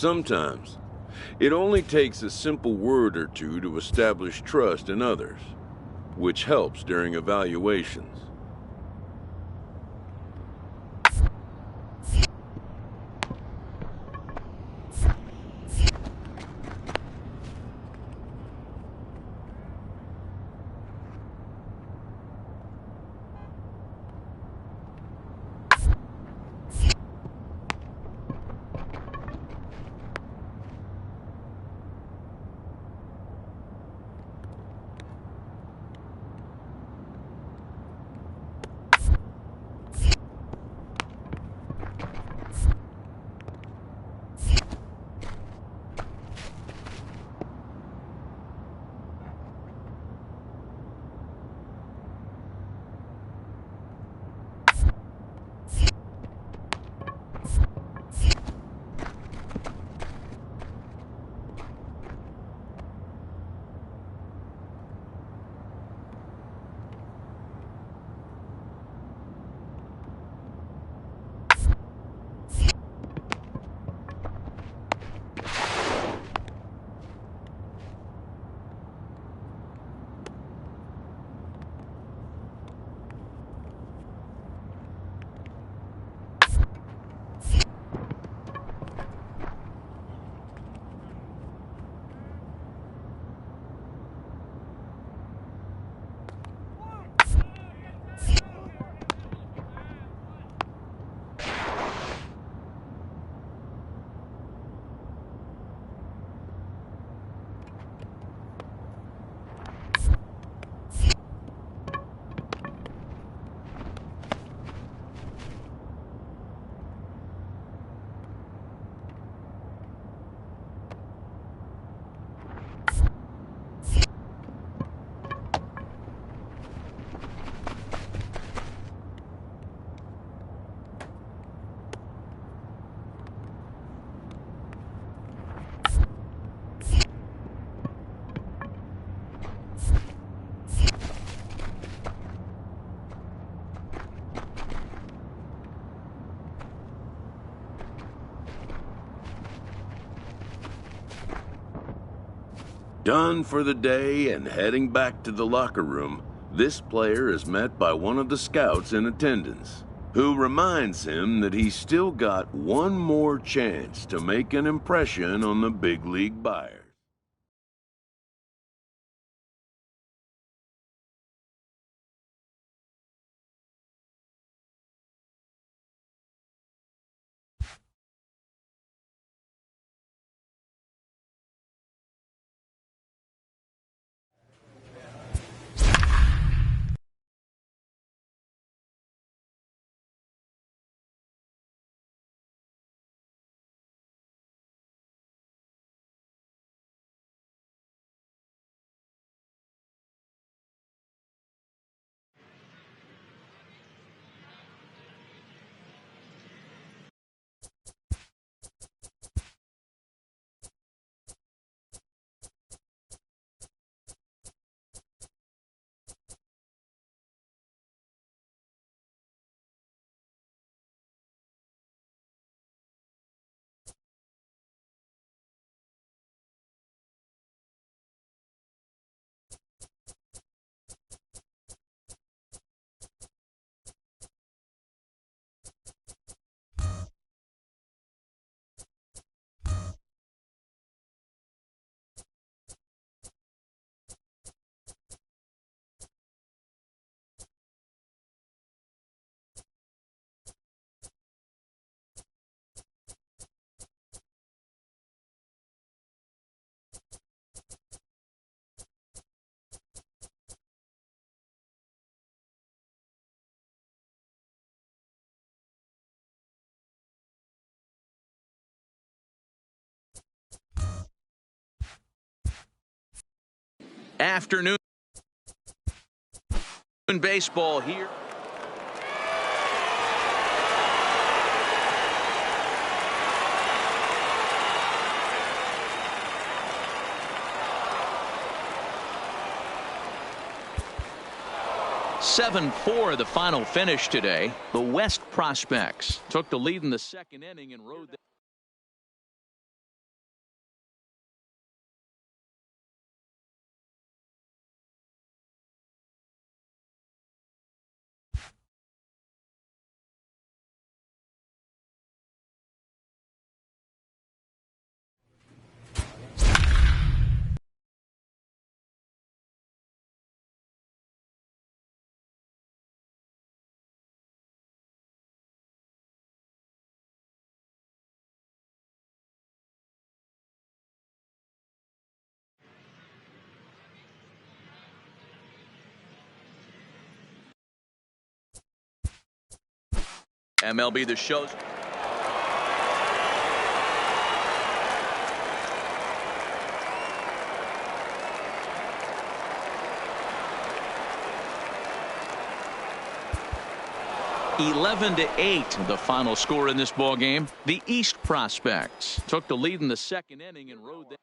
Sometimes, it only takes a simple word or two to establish trust in others, which helps during evaluations. Done for the day and heading back to the locker room, this player is met by one of the scouts in attendance, who reminds him that he's still got one more chance to make an impression on the big league buyers. Afternoon baseball here. (7-4) the final finish today. The West Prospects took the lead in the second inning and rode MLB The Show's. (11-8), the final score in this ball game. The East Prospects took the lead in the second inning and rode that.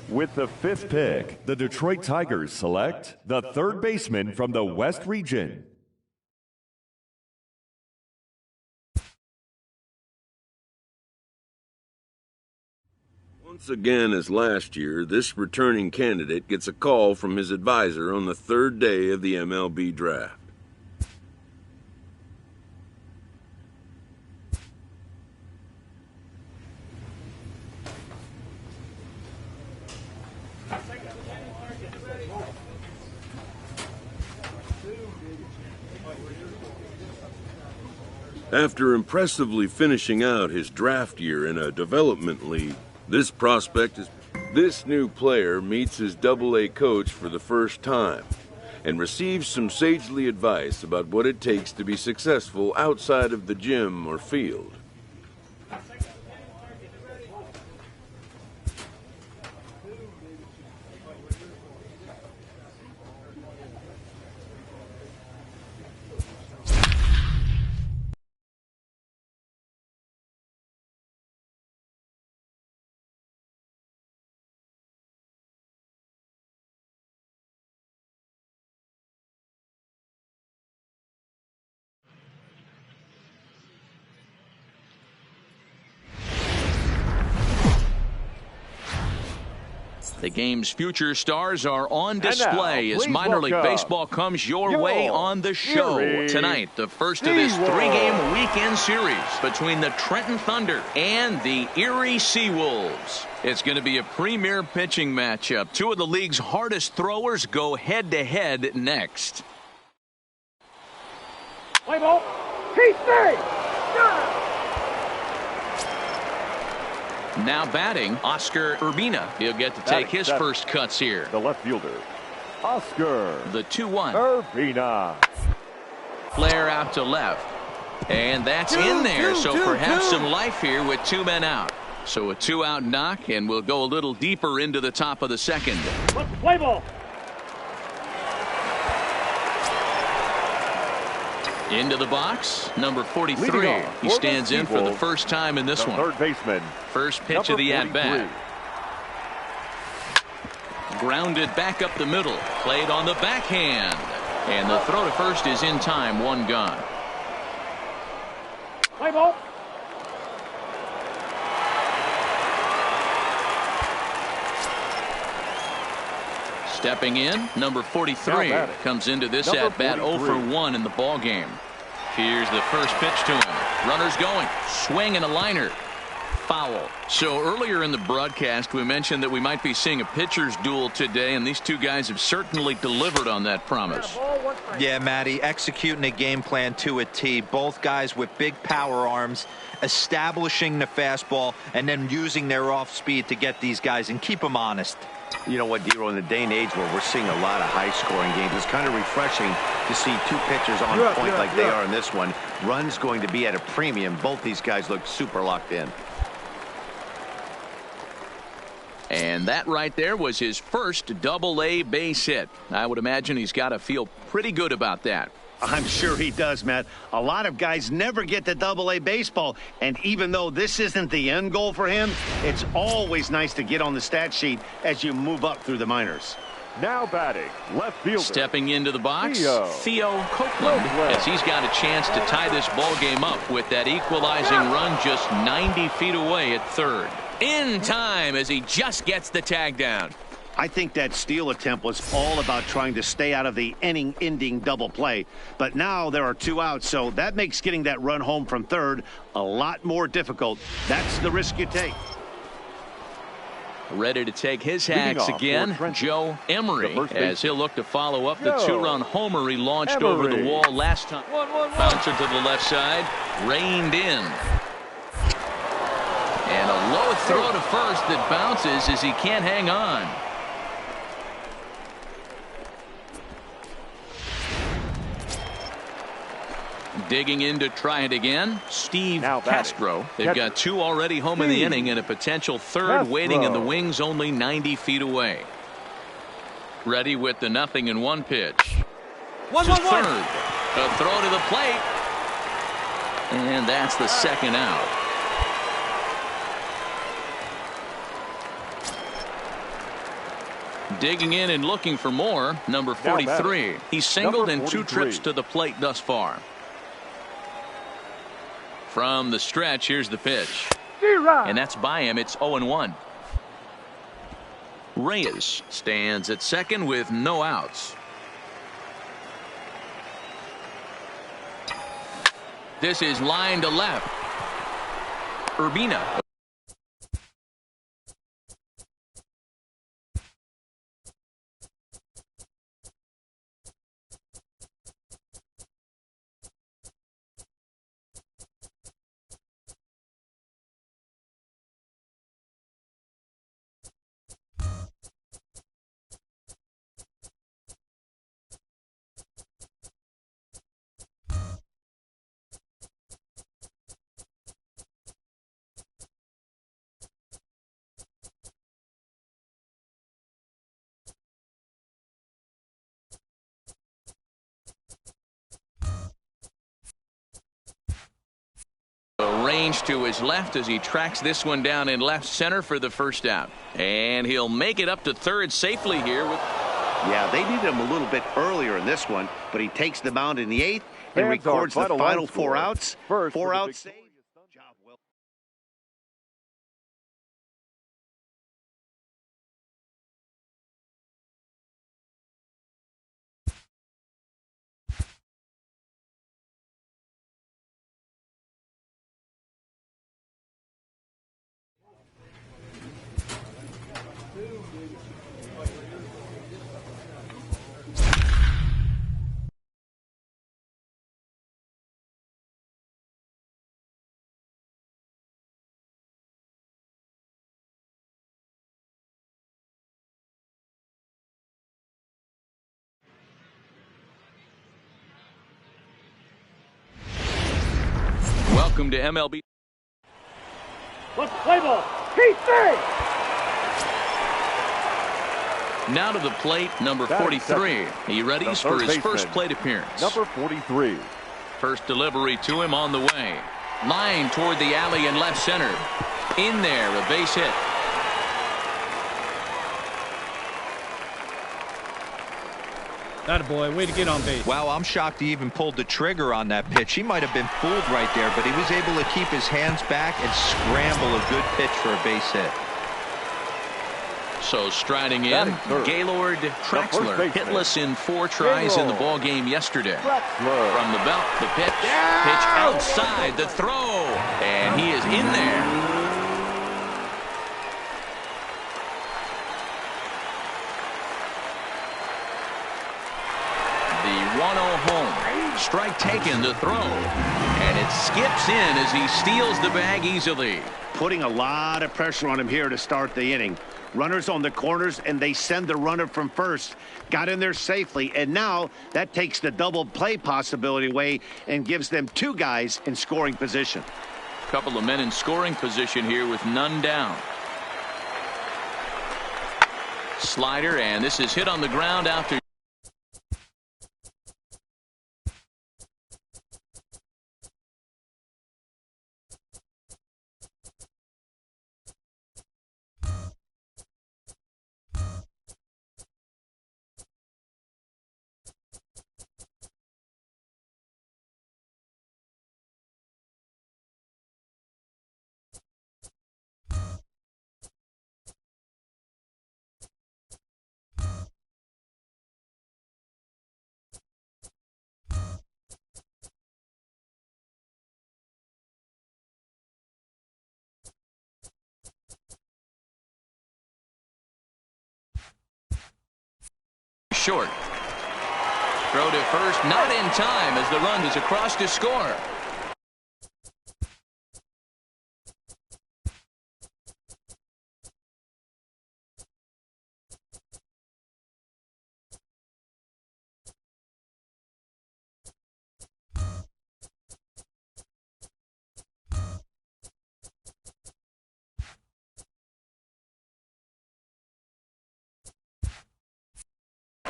With the 5th pick, the Detroit Tigers select the third baseman from the West Region. Once again, as last year, this returning candidate gets a call from his advisor on the third day of the MLB draft. After impressively finishing out his draft year in a development league, this new player meets his Double-A coach for the first time and receives some sagely advice about what it takes to be successful outside of the gym or field. The game's future stars are on display as minor league baseball comes your way on the show. Tonight, the first of this 3-game weekend series between the Trenton Thunder and the Erie Seawolves. It's going to be a premier pitching matchup. Two of the league's hardest throwers go head-to-head next. Play ball. Keep stay. Now batting, Oscar Urbina. He'll get to take his first cuts here. The left fielder, Oscar. The 2-1. Urbina. Flare out to left. And that's in there, so perhaps some life here with 2 men out. So a 2-out knock, and we'll go a little deeper into the top of the second. Play ball. Into the box, number 43. He stands in for the first time in this one. Third baseman. First pitch of the at-bat. Grounded back up the middle. Played on the backhand. And the throw to first is in time. 1 gone. Play ball. Stepping in, number 43 comes into this at-bat 0 for 1 in the ball game. Here's the first pitch to him. Runners going. Swing and a liner. Foul. So earlier in the broadcast, we mentioned that we might be seeing a pitcher's duel today, and these two guys have certainly delivered on that promise. Yeah, Matty, executing a game plan to a T. Both guys with big power arms, establishing the fastball, and then using their off speed to get these guys and keep them honest. You know what, Dero, in the day and age where we're seeing a lot of high-scoring games, it's kind of refreshing to see two pitchers on point like they are in this one. Runs going to be at a premium. Both these guys look super locked in. And that right there was his first Double-A base hit. I would imagine he's got to feel pretty good about that. I'm sure he does, Matt. A lot of guys never get to Double-A baseball, and even though this isn't the end goal for him, it's always nice to get on the stat sheet as you move up through the minors. Now batting, left fielder. Stepping into the box, Theo Copeland, as he's got a chance to tie this ball game up with that equalizing run just 90 feet away at third. In time as he just gets the tag down. I think that steal attempt was all about trying to stay out of the inning-ending double play. But now there are 2 outs, so that makes getting that run home from third a lot more difficult. That's the risk you take. Ready to take his hacks again, Joe Emery, as he'll look to follow up the two-run homer he launched over the wall last time. Bouncer to the left side, reined in. And a low throw to first that bounces as he can't hang on. Digging in to try it again, Steve Castro. They've got two already home in the inning and a potential third waiting in the wings only 90 feet away. Ready with the 0-1 pitch. To third. A throw to the plate. And that's the second out. Digging in and looking for more, number 43. He's singled in 2 trips to the plate thus far. From the stretch, here's the pitch. And that's by him. It's 0-1. Reyes stands at second with no outs. This is line to left. Urbina. Range to his left as he tracks this one down in left center for the first out. And he'll make it up to third safely here. Yeah, they needed him a little bit earlier in this one, but he takes the mound in the 8th and records the final 4 outs. 4 outs saved. Job well. Welcome to MLB. Let's play ball. Keep safe. Now to the plate, number 43. He readies for his first plate appearance. Number 43. First delivery to him on the way. Line toward the alley in left center. In there, a base hit. Attaboy, way to get on base. Wow, I'm shocked he even pulled the trigger on that pitch. He might have been fooled right there, but he was able to keep his hands back and scramble a good pitch for a base hit. So striding in, Gaylord Traxler, hitless in 4 tries in the ball game yesterday. From the belt, the pitch, pitch outside, the throw, and he is in there. The 1-0 home, strike taken, the throw, and it skips in as he steals the bag easily. Putting a lot of pressure on him here to start the inning. Runners on the corners, and they send the runner from first. Got in there safely, and now that takes the double play possibility away and gives them 2 guys in scoring position. Couple of men in scoring position here with none down. Slider, and this is hit on the ground out to short. Throw to first, not in time as the run is across to score.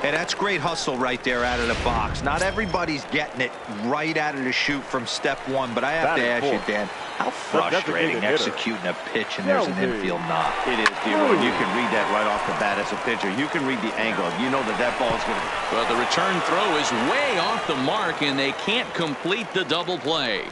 Hey, that's great hustle right there out of the box. Not everybody's getting it right out of the chute from step one, but I have to ask you, Dan, how frustrating executing a pitch and there's an infield knock. It is, D-Roy. You can read that right off the bat as a pitcher. You can read the angle. You know that ball is going to... Well, the return throw is way off the mark, and they can't complete the double play.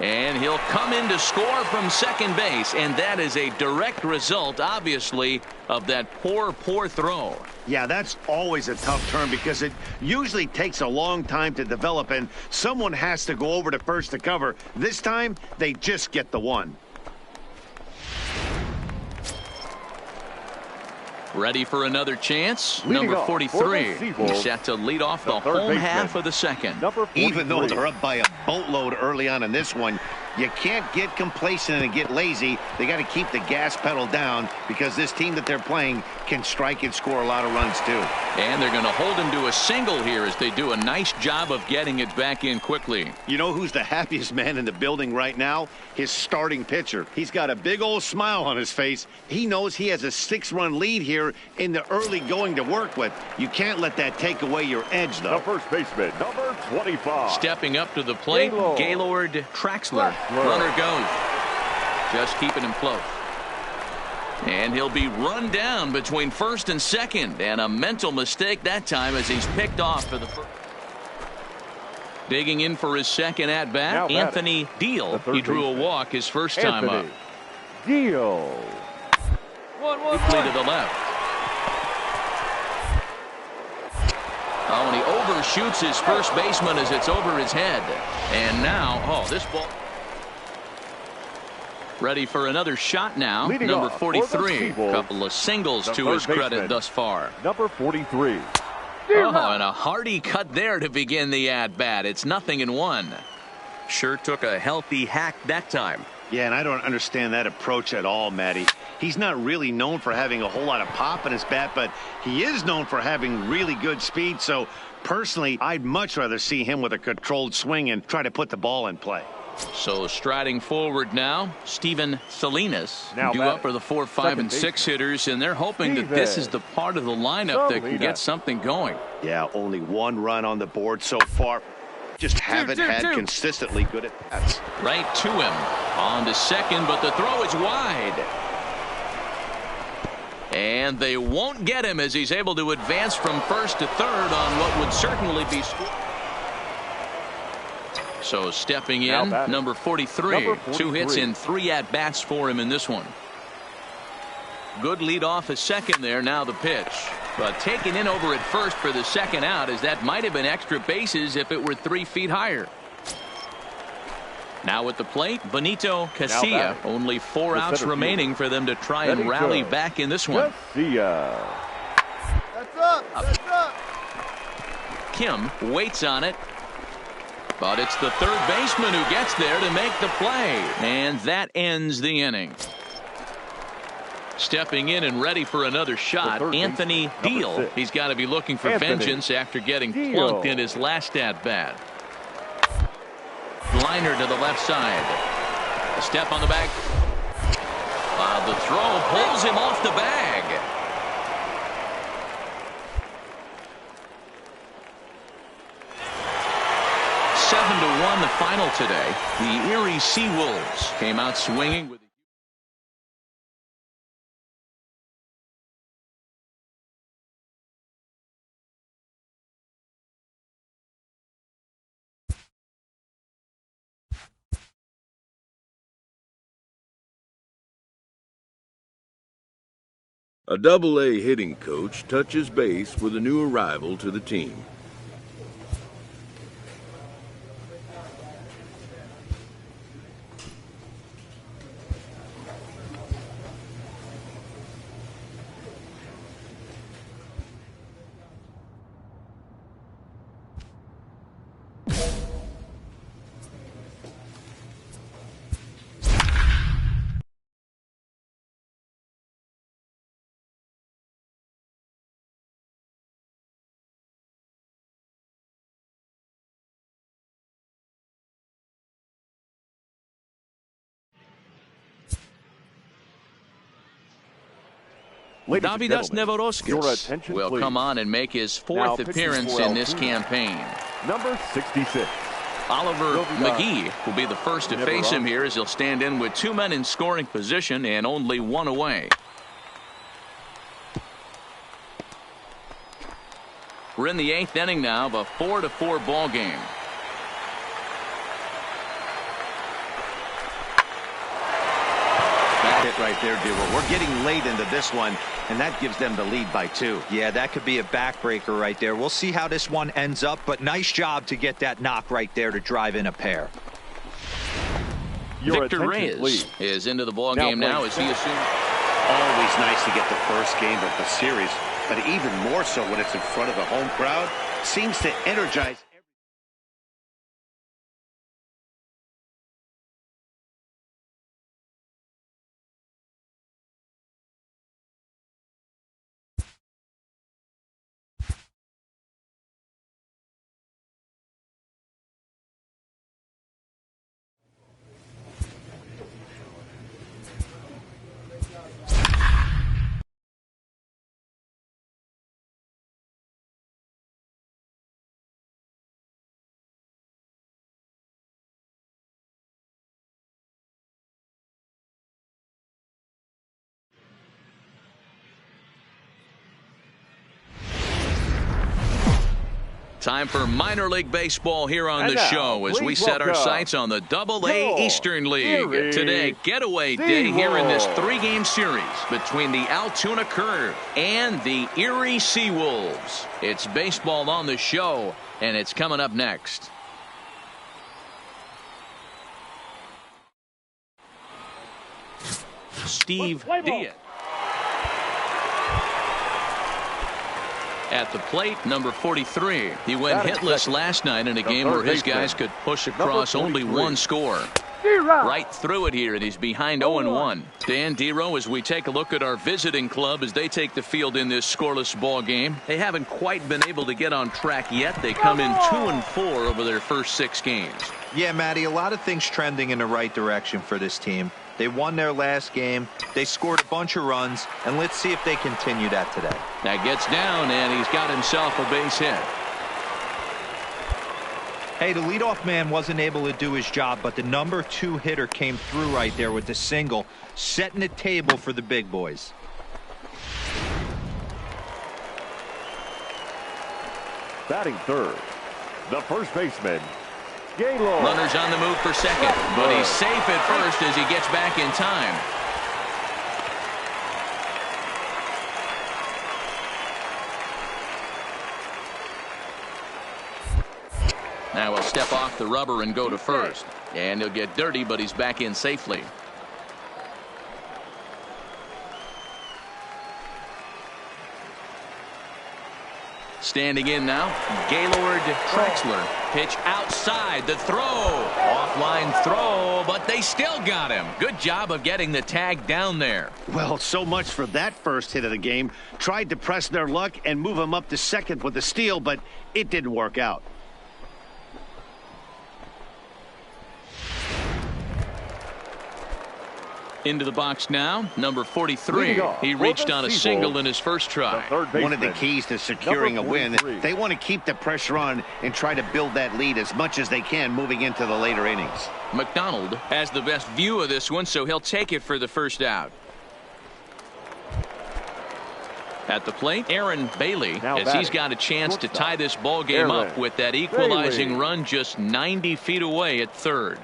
And he'll come in to score from second base, and that is a direct result, obviously, of that poor throw. Yeah, that's always a tough turn because it usually takes a long time to develop, and someone has to go over to first to cover. This time, they just get the one. Ready for another chance. Number 43. He's set to lead off the home half of the second. Even though they're up by a boatload early on in this one, you can't get complacent and get lazy. They got to keep the gas pedal down because this team that they're playing can strike and score a lot of runs too. And they're going to hold him to a single here as they do a nice job of getting it back in quickly. You know who's the happiest man in the building right now? His starting pitcher. He's got a big old smile on his face. He knows he has a 6-run lead here in the early going to work with. You can't let that take away your edge, though. The first baseman, number 25. Stepping up to the plate, Gaylord Traxler. Runner goes. Just keeping him close. And he'll be run down between first and second. And a mental mistake that time as he's picked off for the first. Digging in for his second at-bat, Anthony Deal. He drew a walk his first time up. Deal. Quickly to the left. Oh, and he overshoots his first baseman as it's over his head. And now, this ball. Ready for another shot now. Number 43. Couple of singles to his credit thus far. Number 43. And a hearty cut there to begin the at-bat. It's 0-1. Sure took a healthy hack that time. Yeah, and I don't understand that approach at all, Matty. He's not really known for having a whole lot of pop in his bat, but he is known for having really good speed. So, personally, I'd much rather see him with a controlled swing and try to put the ball in play. So striding forward now, Steven Salinas. Due up for the 4, 5, and 6 hitters, and they're hoping that this is the part of the lineup that can get something going. Yeah, only 1 run on the board so far. Just haven't had consistently good at bats. Right to him. On to second, but the throw is wide. And they won't get him as he's able to advance from first to third on what would certainly be scored. So stepping in, number 43. 2 hits in 3 at-bats for him in this one. Good lead off a second there. Now the pitch. But taken in over at first for the second out, as that might have been extra bases if it were 3 feet higher. Now at the plate, Benito Casilla. Only 4 outs remaining for them to try and rally back in this one. Casilla. That's up. Kim waits on it. But it's the third baseman who gets there to make the play. And that ends the inning. Stepping in and ready for another shot, Anthony Deal. He's got to be looking for vengeance after getting plunked in his last at-bat. Liner to the left side. A step on the bag. The throw pulls him off the bag. Seven to 1 the final today. The Erie Seawolves came out swinging with a Double-A hitting coach touches base with a new arrival to the team. Davidas Nevoroskis will come on and make his fourth appearance in this campaign. Number 66. Oliver McGee will be the first to face him here as he'll stand in with 2 men in scoring position and only 1 away. We're in the 8th inning now of a 4-4 ball game. Hit right there, Dewar. We're getting late into this one, and that gives them the lead by 2. Yeah, that could be a backbreaker right there. We'll see how this one ends up, but nice job to get that knock right there to drive in a pair. Victor Reyes is into the ball game now as he assumes. Always nice to get the first game of the series, but even more so when it's in front of a home crowd. Seems to energize. Time for minor league baseball here on the show as we set our sights on the Double-A Eastern League. Today, getaway day here in this 3-game series between the Altoona Curve and the Erie Seawolves. It's baseball on the show, and it's coming up next. Steve Diaz. At the plate, number 43. He went hitless last night in a game where his guys could push across only 1 score. Right through it here, and he's behind 0-1. Dan Dero, as we take a look at our visiting club as they take the field in this scoreless ball game. They haven't quite been able to get on track yet. They come in 2-4 over their first 6 games. Yeah, Matty, a lot of things trending in the right direction for this team. They won their last game. They scored a bunch of runs, and let's see if they continue that today. That gets down, and he's got himself a base hit. Hey, the leadoff man wasn't able to do his job, but the number 2 hitter came through right there with the single, setting the table for the big boys. Batting third, the first baseman, Gaylord. Runners on the move for second, but he's safe at first as he gets back in time. Now he'll step off the rubber and go to first. And he'll get dirty, but he's back in safely. Standing in now, Gaylord Traxler. Pitch outside, the throw. Offline throw, but they still got him. Good job of getting the tag down there. Well, so much for that first hit of the game. Tried to press their luck and move him up to second with a steal, but it didn't work out. Into the box now, number 43. He reached on a single in his first try. One of the keys to securing a win, they want to keep the pressure on and try to build that lead as much as they can moving into the later innings. McDonald has the best view of this one, so he'll take it for the first out. At the plate, Aaron Bailey, as he's got a chance to tie this ball game up with that equalizing run just 90 feet away at third.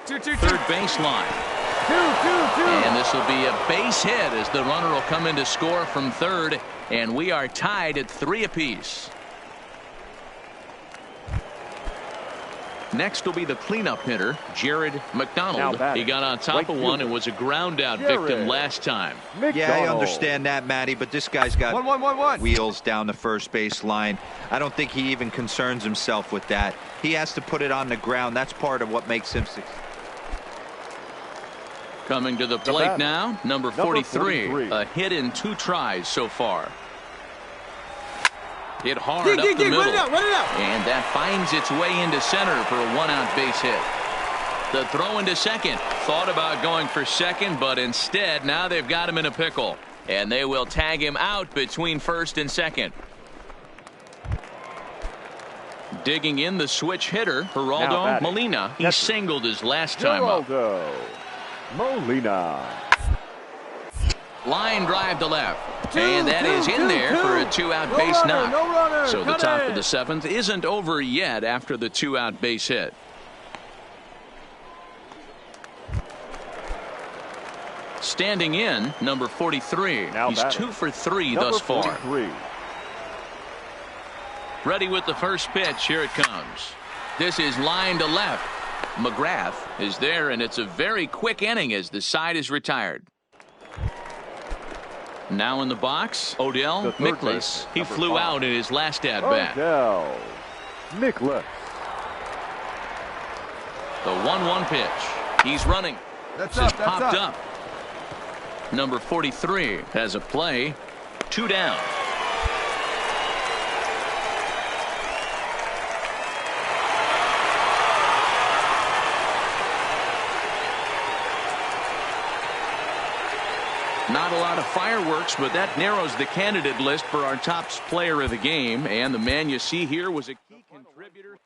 Third baseline. And this will be a base hit as the runner will come in to score from third, and we are tied at 3 apiece. Next will be the cleanup hitter, Jared McDonald. He got on top of one and was a ground out victim last time. Yeah, I understand that, Matty, but this guy's got wheels down the first base line. I don't think he even concerns himself with that. He has to put it on the ground. That's part of what makes him successful. Coming to the plate now, number 43. A hit in 2 tries so far. Hit hard up the middle. Run it out. And that finds its way into center for a 1-out base hit. The throw into second. Thought about going for second, but instead now they've got him in a pickle. And they will tag him out between first and second. Digging in the switch hitter, Geraldo Molina. He singled his last time up. Molina. Line drive to left. And that is in there for a 2-out base knock. So the top of the 7th isn't over yet after the 2-out base hit. Standing in, number 43. He's 2 for 3 thus far. Ready with the first pitch. Here it comes. This is line to left. McGrath is there, and it's a very quick inning as the side is retired. Now in the box, Odell Michels. He flew out in his last at-bat. Odell Michels. The 1-1 pitch. He's running. That's popped up. Number 43 has a play. 2 down. Not a lot of fireworks, but that narrows the candidate list for our top player of the game. And the man you see here was a key contributor.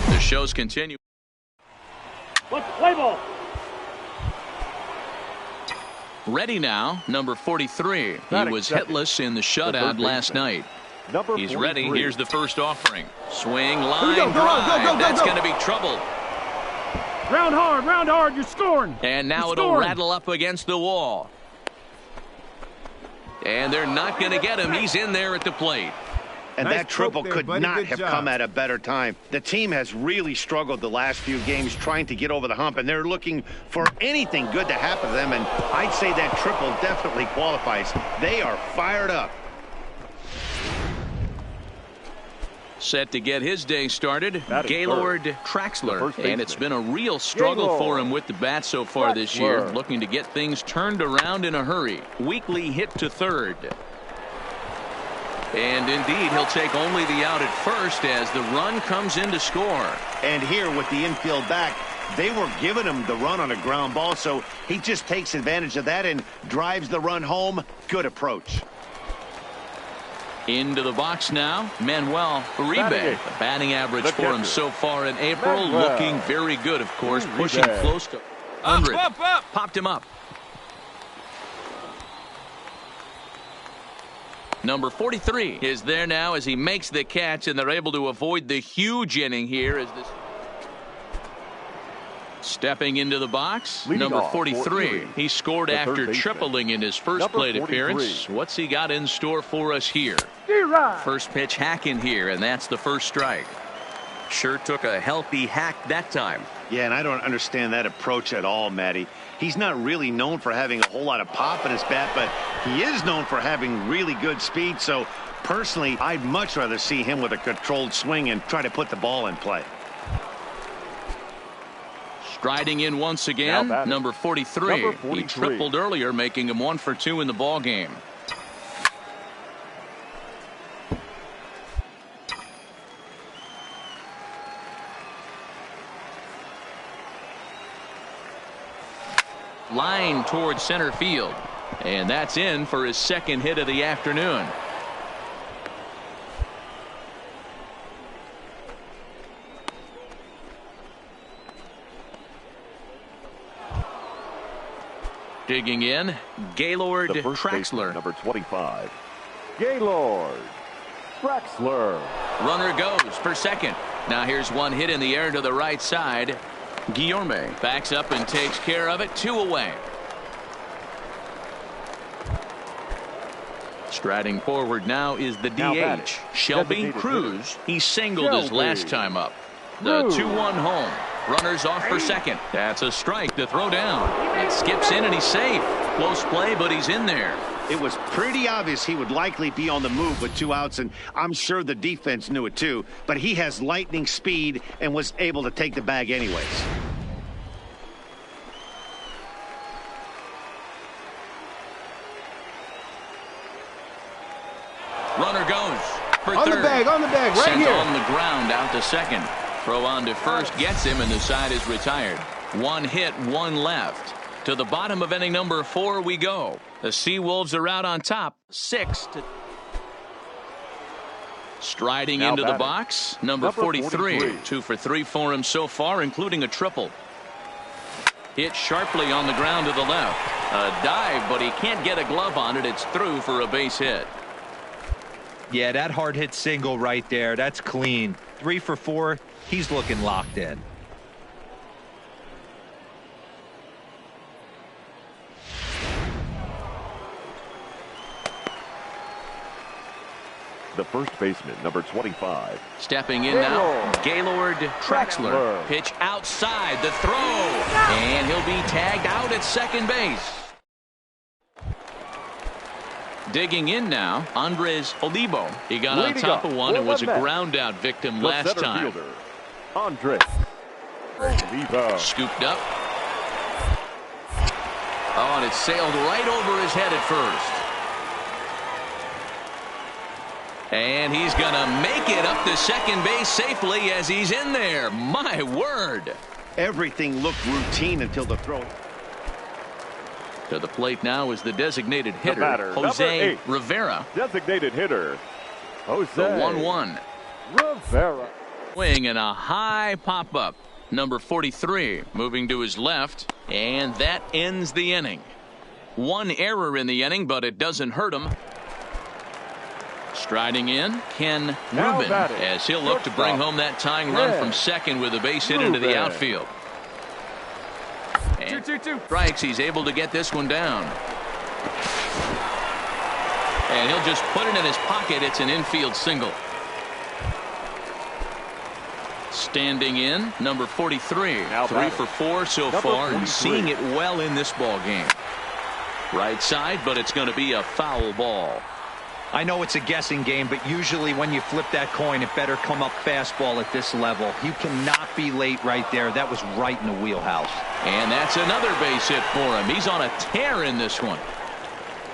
The shows continue. Let's play ball. Ready now, number 43. He was hitless in the shutout last night. He's ready. Here's the first offering. Swing, line, drive. That's going to be trouble. Round hard, you're scoring. And now it'll rattle up against the wall. And they're not going to get him. He's in there at the plate. And that triple could not have come at a better time. The team has really struggled the last few games trying to get over the hump, and they're looking for anything good to happen to them, and I'd say that triple definitely qualifies. They are fired up. Set to get his day started, Gaylord Traxler, and it's been a real struggle for him with the bat so far this year, looking to get things turned around in a hurry. Weekly hit to third. And indeed, he'll take only the out at first as the run comes in to score. And here with the infield back, they were giving him the run on a ground ball, so he just takes advantage of that and drives the run home. Good approach. Into the box now, Manuel Uribe. The batting average for him so far in April, looking very good, of course, pushing close to 100. Popped him up. Number 43 is there now as he makes the catch, and they're able to avoid the huge inning here as this. Stepping into the box, number 43. He scored after tripling in his first plate appearance. What's he got in store for us here? First pitch hack in here, and that's the first strike. Sure took a healthy hack that time. Yeah, and I don't understand that approach at all, Matty. He's not really known for having a whole lot of pop in his bat, but he is known for having really good speed. So personally, I'd much rather see him with a controlled swing and try to put the ball in play. Striding in once again, number 43. He tripled earlier, making him 1 for 2 in the ball game. Line towards center field, and that's in for his second hit of the afternoon. Digging in, Gaylord Traxler. Number 25, Gaylord Traxler. Runner goes for second. Now here's one hit in the air to the right side. Guillorme backs up and takes care of it. 2 away. Striding forward now is the DH, Shelby Cruz. He singled his last time up. The 2-1 home. Runners off for second. That's a strike to throw down. It skips in and he's safe. Close play, but he's in there. It was pretty obvious he would likely be on the move with 2 outs, and I'm sure the defense knew it too. But he has lightning speed and was able to take the bag anyways. Runner goes for on third. On the bag, right Sent here. on the ground out to second. Throw on to first gets him, and the side is retired. 1 hit, 1 left. To the bottom of inning number 4 we go. The Seawolves are out on top, 6-2. Striding now into the box, number 43. 2 for 3 for him so far, including a triple. Hit sharply on the ground to the left. A dive, but he can't get a glove on it. It's through for a base hit. Yeah, that hard hit single right there. That's clean. 3 for 4. He's looking locked in. The first baseman, number 25. Stepping in now, Gaylord Traxler. Pitch outside, the throw. And he'll be tagged out at second base. Digging in now, Andres Olivo. He got on top of one and was a ground out victim last time. Fielder, Andres Olivo. Scooped up. Oh, and it sailed right over his head at first. And he's going to make it up to second base safely as he's in there. My word. Everything looked routine until the throw. To the plate now is the designated hitter, Jose Rivera. Designated hitter, Jose. The 1-1. Rivera. Swing and a high pop-up. Number 43 moving to his left. And that ends the inning. 1 error in the inning, but it doesn't hurt him. Striding in, Ken Rubin, as he'll look to bring home that tying run from second with a base hit into the outfield. And strikes, he's able to get this one down. And he'll just put it in his pocket. It's an infield single. Standing in, number 43. 3 for 4 so far, and seeing it well in this ball game. Right side, but it's going to be a foul ball. I know it's a guessing game, but usually when you flip that coin, it better come up fastball at this level. You cannot be late right there. That was right in the wheelhouse. And that's another base hit for him. He's on a tear in this one.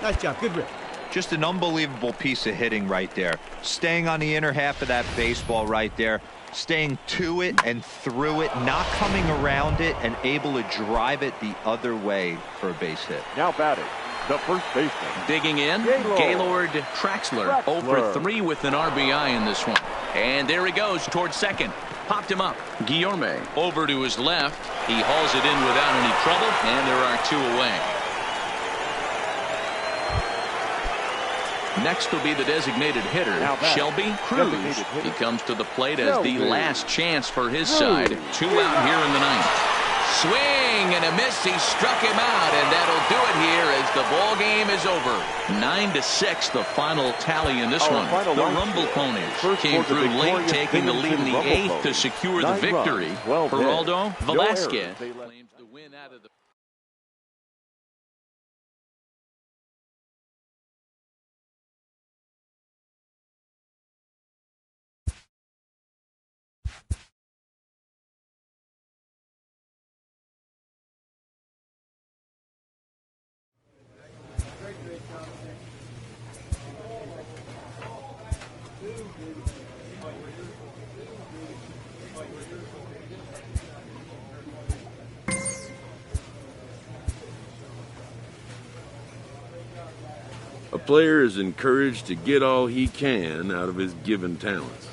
Nice job. Good rip. Just an unbelievable piece of hitting right there. Staying on the inner half of that baseball right there. Staying to it and through it, not coming around it, and able to drive it the other way for a base hit. Now batting, the first baseman. Digging in, Gaylord Traxler. 0 for 3 with an RBI in this one. And there he goes towards second. Popped him up. Guillorme over to his left. He hauls it in without any trouble, and there are 2 away. Next will be the designated hitter, Shelby Cruz. He comes to the plate as the last chance for his side. 2 out here in the 9th. Swing and a miss. He struck him out, and that'll do it here as the ball game is over. 9-6, the final tally in this one. The Rumble Ponies came through late, taking the lead in the 8th to secure the victory. Geraldo Velasquez claims the win out of the A player is encouraged to get all he can out of his given talents.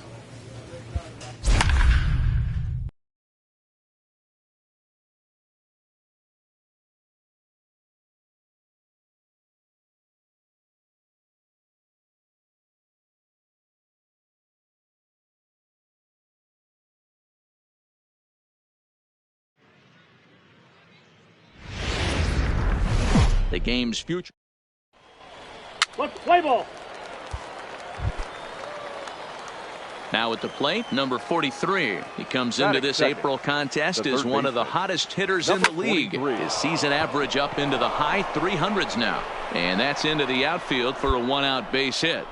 game's future. Let's play ball. Now at the plate, number 43. He comes into this April contest as one of the hottest hitters in the league. His season average up into the high 300s now. And that's into the outfield for a one-out base hit.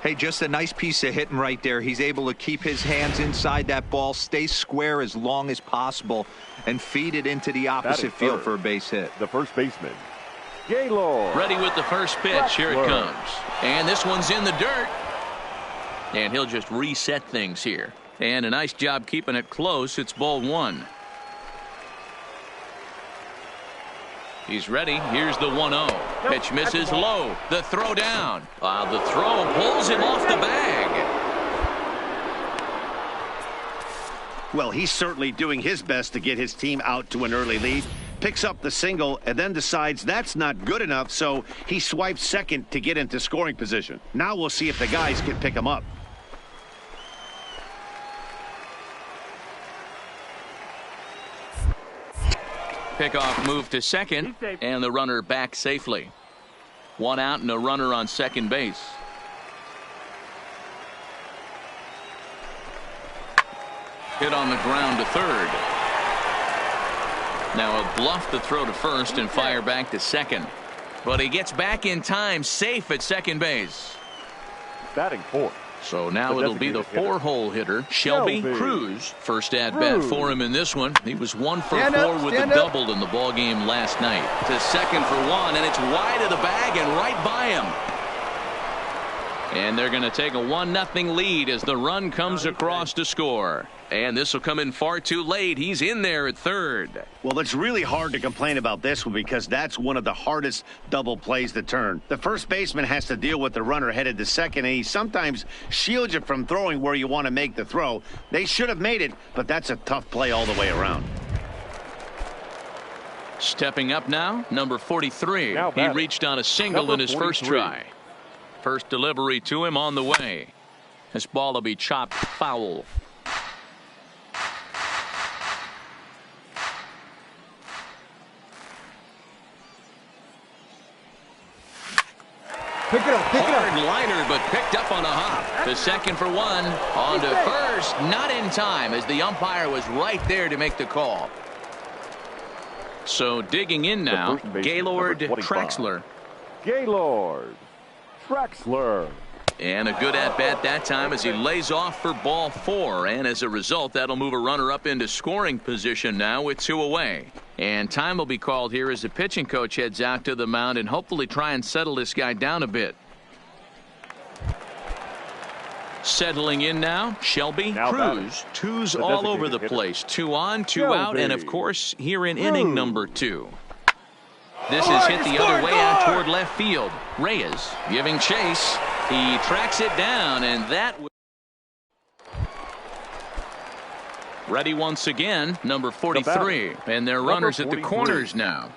Hey, just a nice piece of hitting right there. He's able to keep his hands inside that ball, stay square as long as possible, and feed it into the opposite field for a base hit. The first baseman, Gaylord. Ready with the first pitch. Here it comes. And this one's in the dirt. And he'll just reset things here. And a nice job keeping it close. It's ball one. He's ready. Here's the 1-0. Pitch misses low. The throw down. The throw pulls him off the bag. Well, he's certainly doing his best to get his team out to an early lead. Picks up the single and then decides that's not good enough, so he swipes second to get into scoring position. Now we'll see if the guys can pick him up. Pickoff move to second, and the runner back safely. One out and a runner on second base. Hit on the ground to third. Now a bluff to throw to first and fire back to second. But he gets back in time, safe at second base. Batting fourth. So now it'll be the four-hole hitter, Shelby Cruz. First at-bat for him in this one. He was 1 for 4 with a double in the ballgame last night. To second for one, and it's wide of the bag and right by him. And they're going to take a 1-0 lead as the run comes across to score. And this will come in far too late. He's in there at third. Well, it's really hard to complain about this one because that's one of the hardest double plays to turn. The first baseman has to deal with the runner headed to second, and he sometimes shields you from throwing where you want to make the throw. They should have made it, but that's a tough play all the way around. Stepping up now, number 43. He reached on a single in his first try. First delivery to him on the way. This ball will be chopped foul. Pick it up. Hard liner, but picked up on a hop. To second for one. On to first. Not in time as the umpire was right there to make the call. So digging in now, Gaylord Traxler. Gaylord Traxler. And a good at-bat that time as he lays off for ball 4. And as a result, that'll move a runner up into scoring position now with 2 away. And time will be called here as the pitching coach heads out to the mound and hopefully try and settle this guy down a bit. Settling in now, Shelby Cruz. Twos all over the place. 2 on, 2 out, and of course here in inning number 2. This is hit the other way out toward left field. Reyes giving chase. He tracks it down, and that ready once again, number 43. And they're runners at the corners now.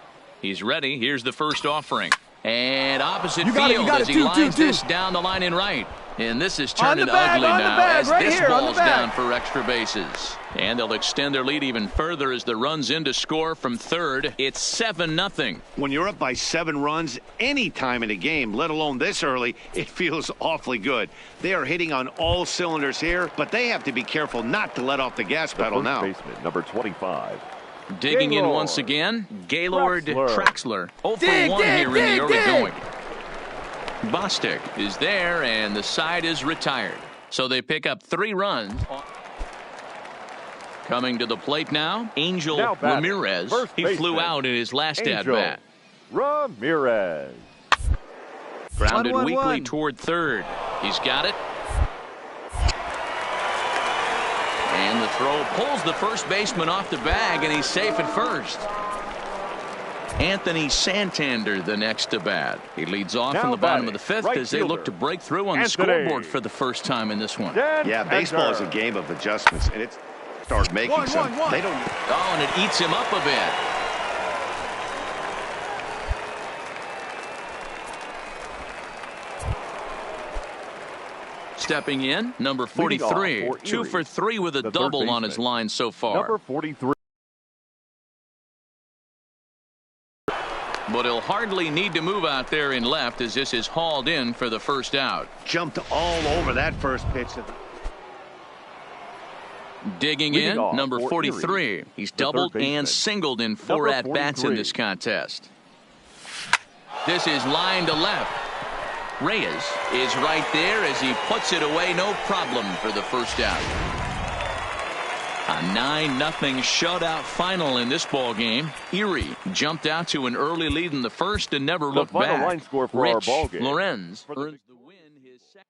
He's ready. Here's the first offering. And opposite field as he lines this down the line in right. And this is turning ugly now as this ball's down for extra bases. And they'll extend their lead even further as the run's in to score from third. It's 7-0. When you're up by 7 runs any time in a game, let alone this early, it feels awfully good. They are hitting on all cylinders here, but they have to be careful not to let off the gas pedal now. Baseman, number 25. Digging in once again, Gaylord Traxler. 0 for 1 here in the early going. Bostic is there, and the side is retired. So they pick up 3 runs. Coming to the plate now, Angel Ramirez. He flew out in his last at-bat. Ramirez. Grounded weakly toward third. He's got it. And the throw pulls the first baseman off the bag, and he's safe at first. Anthony Santander the next to bat. He leads off in the bottom of the 5th as they look to break through on the scoreboard for the first time in this one. Yeah, baseball is a game of adjustments, and it's start making some. They don't. Oh, and it eats him up a bit. Stepping in, number 43. 2 for 3 with a double on his line so far. Number 43. But he'll hardly need to move out there in left as this is hauled in for the first out. Jumped all over that first pitch. Digging in, number 43. He's doubled and singled in 4 at-bats in this contest. This is line to left. Reyes is right there as he puts it away, no problem for the first out. A 9-0 shutout final in this ball game. Erie jumped out to an early lead in the first and never looked back. The final line score for our ball game. Lorenz earns the win. His second.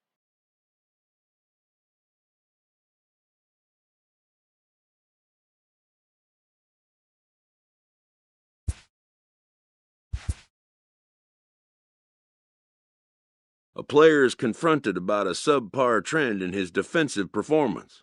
A player is confronted about a subpar trend in his defensive performance.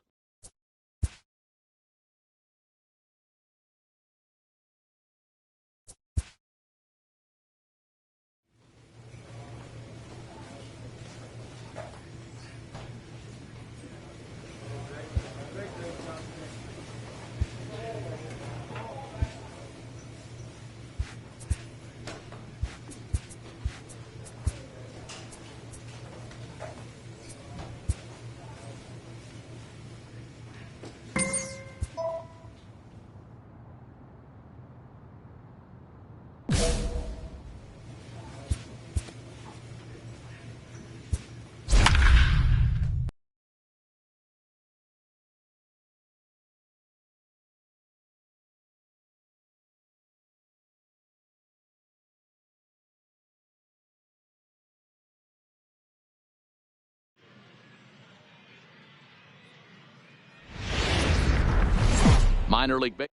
Minor league baseball.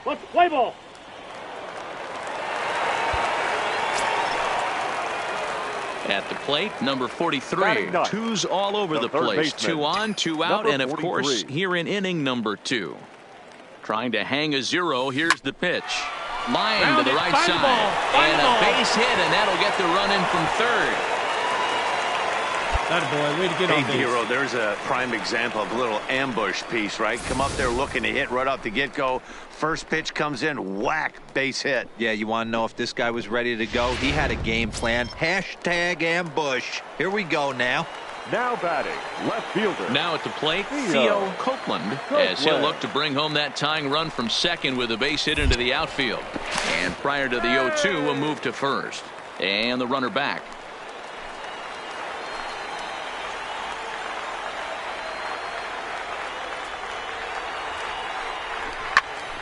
What's the play ball? At the plate, number 43. Twos all over the place. 2 on, 2 out, and of course, here in inning number 2. Trying to hang a 0. Here's the pitch. Line to the right side. And a base hit, and that'll get the run in from third. Attaboy, way to get on base. Hey, Hero, there's a prime example of a little ambush piece, right? Come up there looking to hit right off the get-go. First pitch comes in, whack, base hit. Yeah, you want to know if this guy was ready to go? He had a game plan. Hashtag ambush. Here we go now. Now batting, left fielder. Now at the plate, Theo Copeland, as he'll look to bring home that tying run from second with a base hit into the outfield. And prior to the 0-2, a move to first. And the runner back.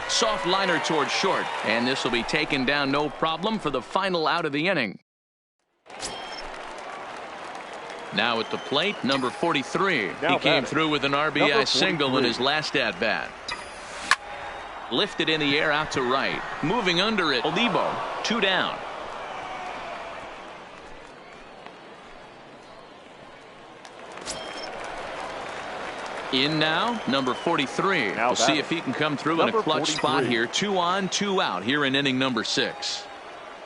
Soft liner towards short, and this will be taken down no problem for the final out of the inning. Now at the plate, number 43. He came through with an RBI single in his last at-bat. Lifted in the air out to right. Moving under it, Olivo, 2 down. In now, number 43. We'll see if he can come through in a clutch spot here. 2 on, 2 out here in inning number 6.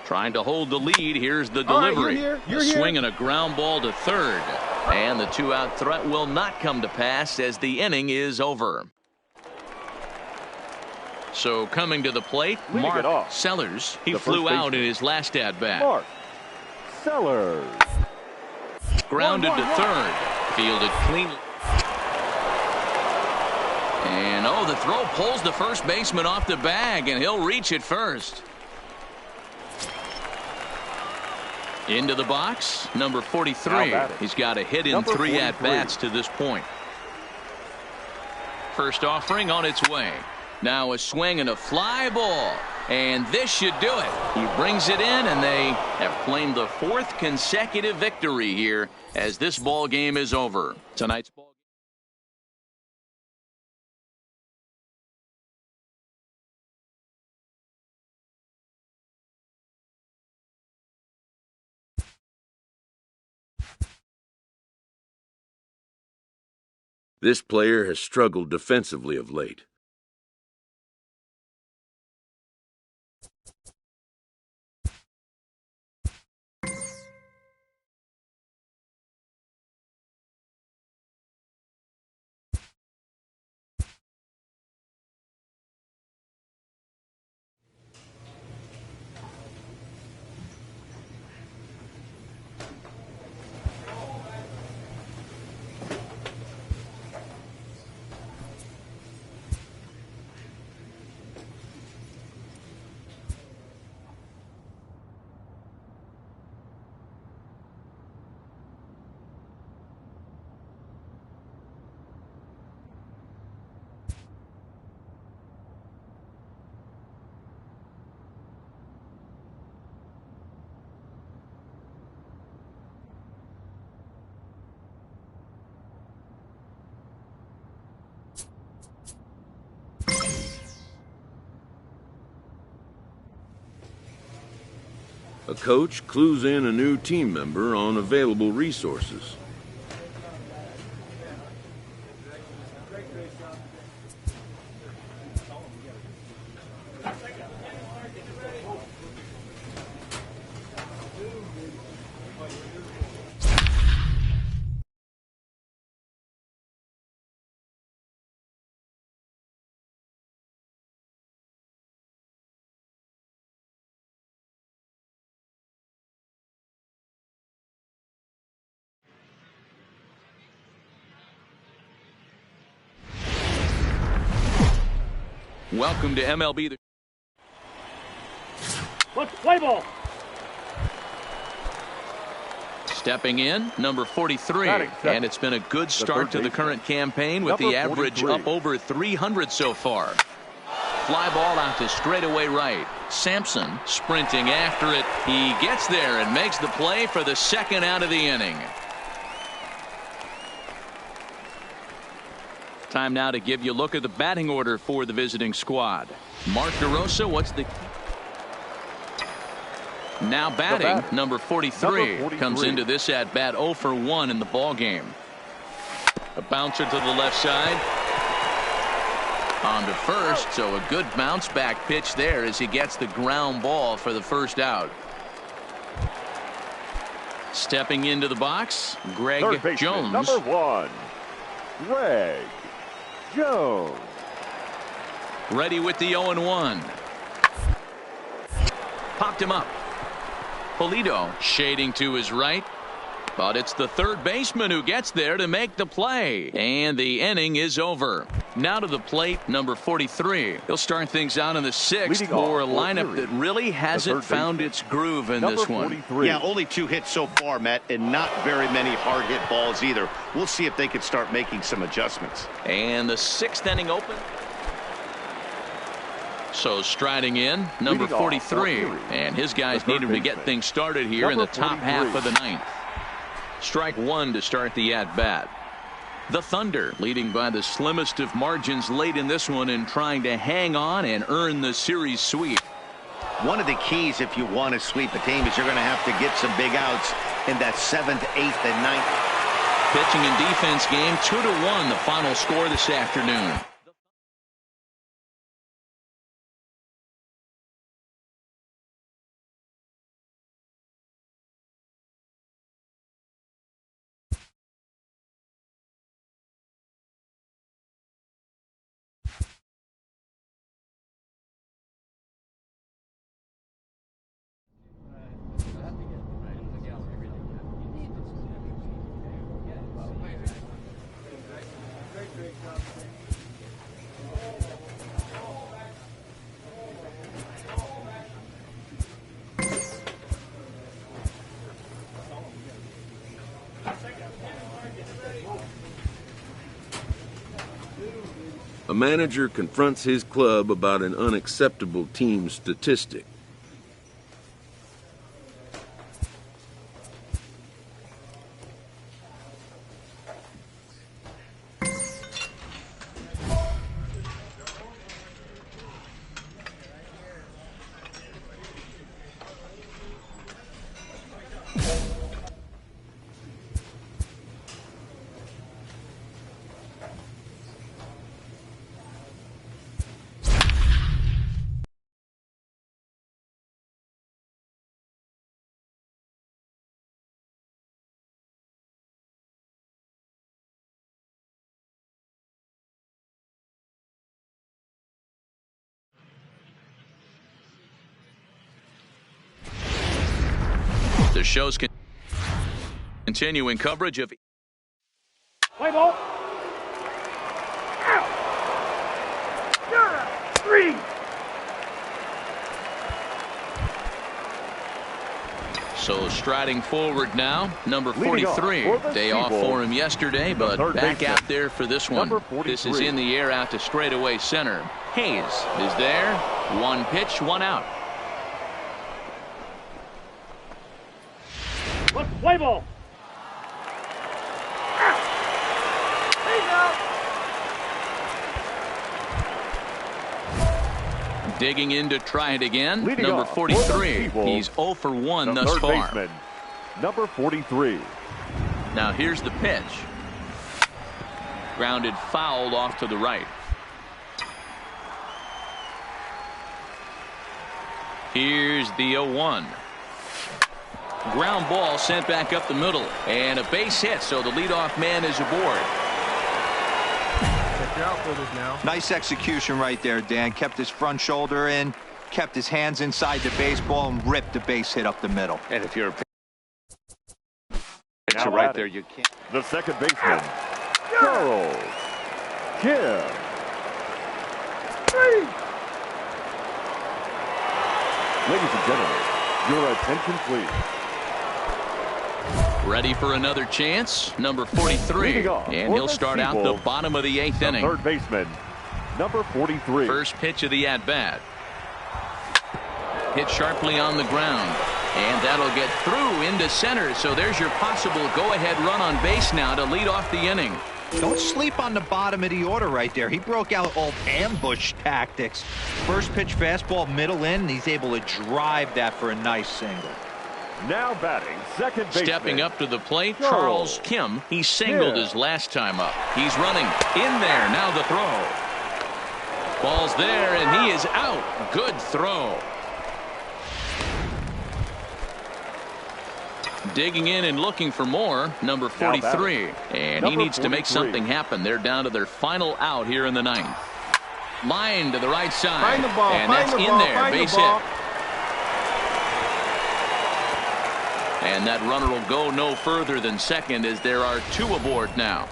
Trying to hold the lead. Here's the delivery. You're here. Swinging a ground ball to third. And the 2-out threat will not come to pass as the inning is over. So coming to the plate, Mark Sellers. He flew out in his last at-bat. Mark Sellers. Grounded to third. Fielded cleanly. And the throw pulls the first baseman off the bag, and he'll reach it first. Into the box, number 43. He's got a hit in 3 at-bats to this point. First offering on its way. Now a swing and a fly ball. And this should do it. He brings it in, and they have claimed the 4th consecutive victory here as this ball game is over. Tonight's ball. This player has struggled defensively of late. A coach clues in a new team member on available resources. Welcome to MLB. Play ball. Stepping in, number 43. And it's been a good start to the current campaign with the average up over 300 so far. Fly ball out to straightaway right. Sampson sprinting after it. He gets there and makes the play for the second out of the inning. Time now to give you a look at the batting order for the visiting squad. Mark DeRosa, what's the... Now batting, number 43, comes into this at bat 0 for 1 in the ball game. A bouncer to the left side. On to first, so a good bounce back pitch there as he gets the ground ball for the first out. Stepping into the box, Greg Jones. Number 1, Greg Jones. Ready with the 0-1. Popped him up. Polito shading to his right, but it's the third baseman who gets there to make the play, and the inning is over. Now to the plate, number 43. He'll start things out in the 6th for a lineup that really hasn't found its groove in this one. Yeah, only 2 hits so far, Matt, and not very many hard hit balls either. We'll see if they can start making some adjustments. And the 6th inning open. So striding in, number 43, and his guys need him to get things started here in the top half of the 9th. Strike 1 to start the at-bat. The Thunder leading by the slimmest of margins late in this one and trying to hang on and earn the series sweep. One of the keys if you want to sweep a team is you're going to have to get some big outs in that 7th, 8th, and 9th. Pitching and defense game 2-1 the final score this afternoon. A manager confronts his club about an unacceptable team statistic. The show's continuing coverage of Play ball. Out. 3. So striding forward now, number 43. Day off for him yesterday, but back out there for this one. This is in the air out to straightaway center. Hayes is there. 1 pitch, 1 out. Play ball. Digging in to try it again. Leading number off 43. He's 0 for 1 thus third far. Baseman, number 43. Now here's the pitch. Grounded foul off to the right. Here's the 0-1. Ground ball sent back up the middle. And a base hit, so the leadoff man is aboard. Check your outfielders now. Nice execution right there, Dan. Kept his front shoulder in, kept his hands inside the baseball, and ripped the base hit up the middle. And if you're a pitcher right there, you can't. The second baseman, Charles Kim. Ladies and gentlemen, your attention please. Ready for another chance. Number 43. And he'll start out the bottom of the 8th inning. Third baseman, number 43. First pitch of the at-bat. Hit sharply on the ground. And that'll get through into center. So there's your possible go-ahead run on base now to lead off the inning. Don't sleep on the bottom of the order right there. He broke out old ambush tactics. First pitch fastball middle in, and he's able to drive that for a nice single. Now batting second baseman. Stepping up to the plate, Charles Kim. He singled his last time up. He's running in there. Now the throw. Ball's there, and he is out. Good throw. Digging in and looking for more, number 43. And he needs to make something happen. They're down to their final out here in the 9th. Line to the right side. Find the ball. And that's in there. Base hit. And that runner will go no further than second as there are 2 aboard now.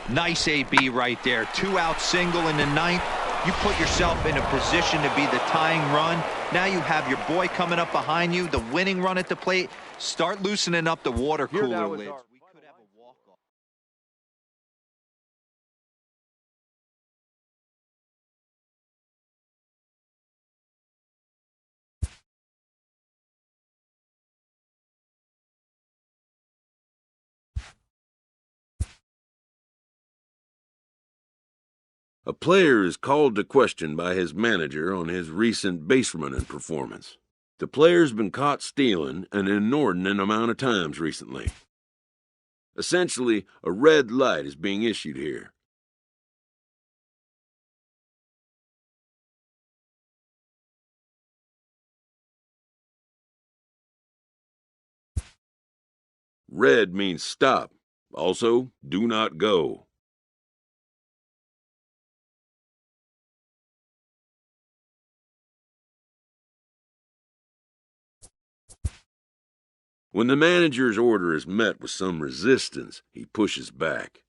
Nice AB right there. 2 out single in the 9th. You put yourself in a position to be the tying run. Now you have your boy coming up behind you, the winning run at the plate. Start loosening up the water cooler lids. We could have a walk-off. A player is called to question by his manager on his recent base running performance. The player's been caught stealing an inordinate amount of times recently. Essentially, a red light is being issued here. Red means stop. Also, do not go. When the manager's order is met with some resistance, he pushes back.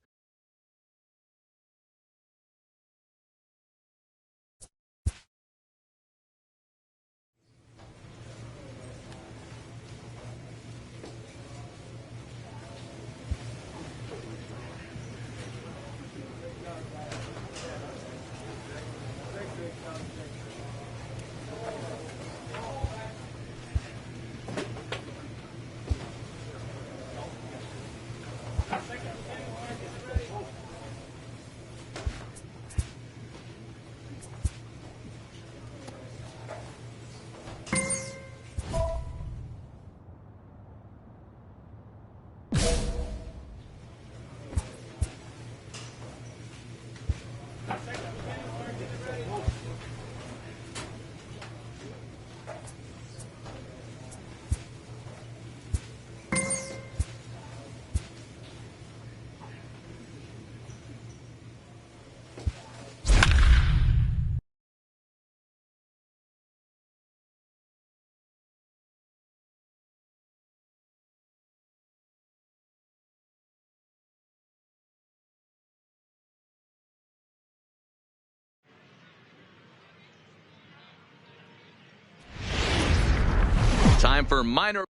Time for minor.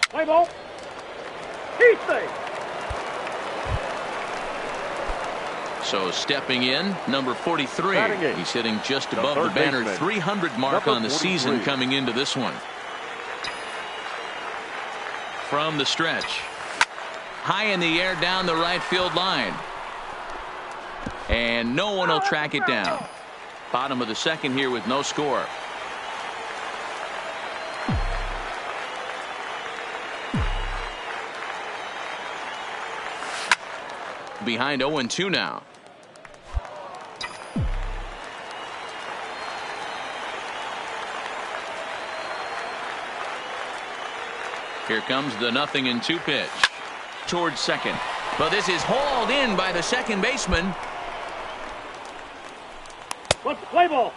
Play ball. He's safe. So stepping in, number 43. He's hitting just above the banner 300 mark on the season coming into this one. From the stretch. High in the air down the right field line. And no one will track it down. Bottom of the second here with no score. Behind 0-2 now. Here comes the 0-2 pitch towards second. But this is hauled in by the second baseman. What's the play ball?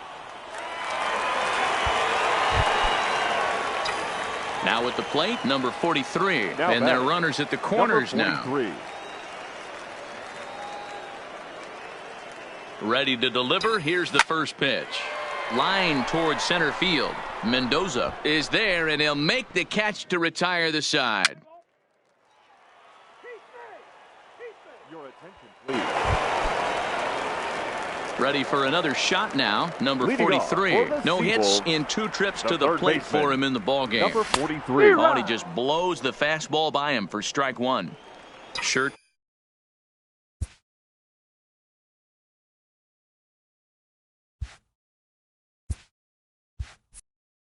Now at the plate, number 43. And there are runners at the corners now. Ready to deliver. Here's the first pitch. Line towards center field. Mendoza is there, and he'll make the catch to retire the side. Your attention, please. Ready for another shot now. Number 43. No hits in 2 trips to the plate for him in the ballgame. Number 43. Oh, and he just blows the fastball by him for strike 1. Sure.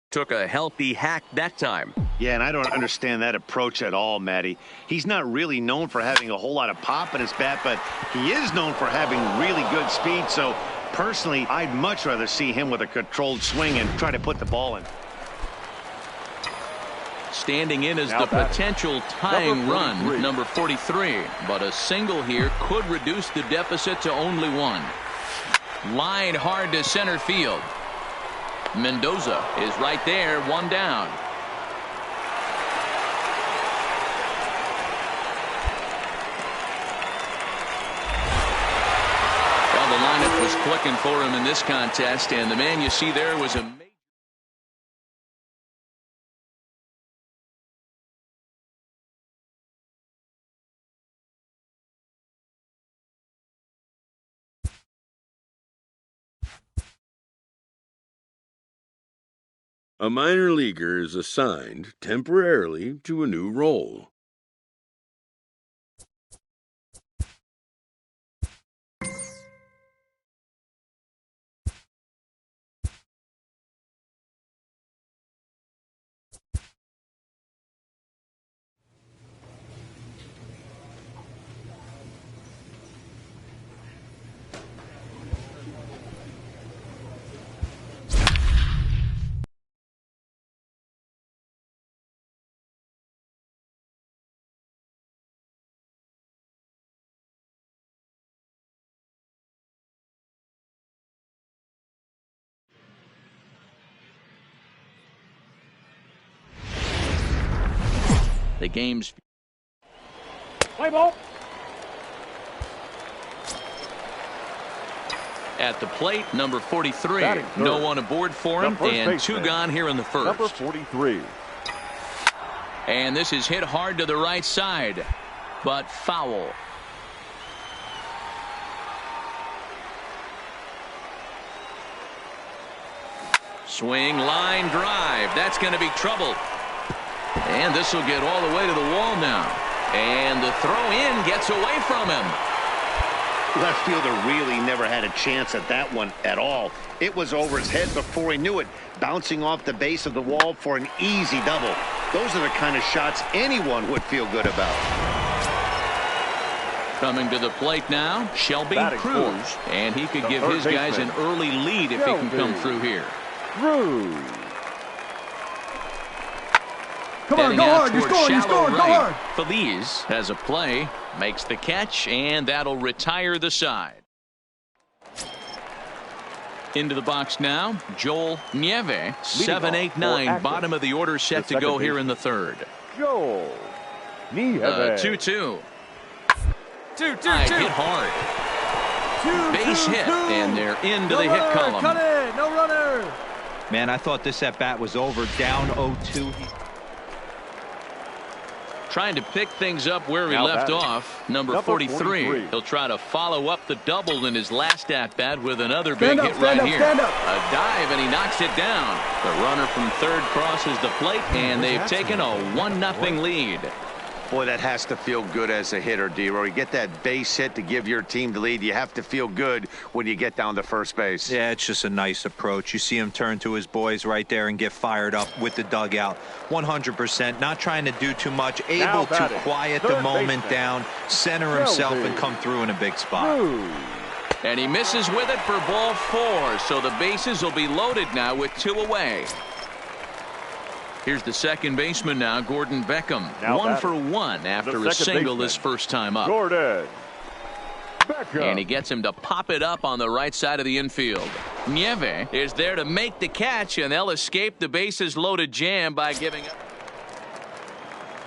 Took a healthy hack that time. Yeah, and I don't understand that approach at all, Matty. He's not really known for having a whole lot of pop in his bat, but he is known for having really good speed. So, personally, I'd much rather see him with a controlled swing and try to put the ball in. Standing in as the potential tying run, number 43. But a single here could reduce the deficit to only 1. Line hard to center field. Mendoza is right there, 1 down. Well, the lineup was clicking for him in this contest, and the man you see there was a A minor leaguer is assigned temporarily to a new role. the game's Play ball. at the plate, number 43. No one aboard for him, and 2 gone here in the first. Number 43. And this is hit hard to the right side, but foul. Swing, line, drive. That's going to be trouble. And this will get all the way to the wall now. And the throw in gets away from him. Left fielder really never had a chance at that one at all. It was over his head before he knew it, bouncing off the base of the wall for an easy double. Those are the kind of shots anyone would feel good about. Coming to the plate now, Shelby Cruz. And he could give his guys an early lead if he can come through here. Cruz. Come on, go hard, you're scoring, go hard. Feliz has a play, makes the catch, and that'll retire the side. Into the box now, Joel Nieve, 7-8-9, bottom of the order set to go here in the third. Joel Nieve. 2-2. 2-2-2. Hit hard. Base hit, and they're into the hit column. Cut it, no runner. Man, I thought this at bat was over, down 0-2. Trying to pick things up where he left off. Number 43. He'll try to follow up the double in his last at-bat with another big hit right here. A dive, and he knocks it down. The runner from third crosses the plate, and they've taken a 1-0 lead. Boy, that has to feel good as a hitter, D-Roy. You get that base hit to give your team the lead. You have to feel good when you get down to first base. Yeah, it's just a nice approach. You see him turn to his boys right there and get fired up with the dugout. 100%, not trying to do too much, able to quiet the moment down, center himself, and come through in a big spot. And he misses with it for ball 4, so the bases will be loaded now with 2 away. Here's the second baseman now, Gordon Beckham. Now 1 for 1 after a single this first time up. Gordon Beckham. And he gets him to pop it up on the right side of the infield. Nieve is there to make the catch, and they'll escape the bases loaded jam by giving up.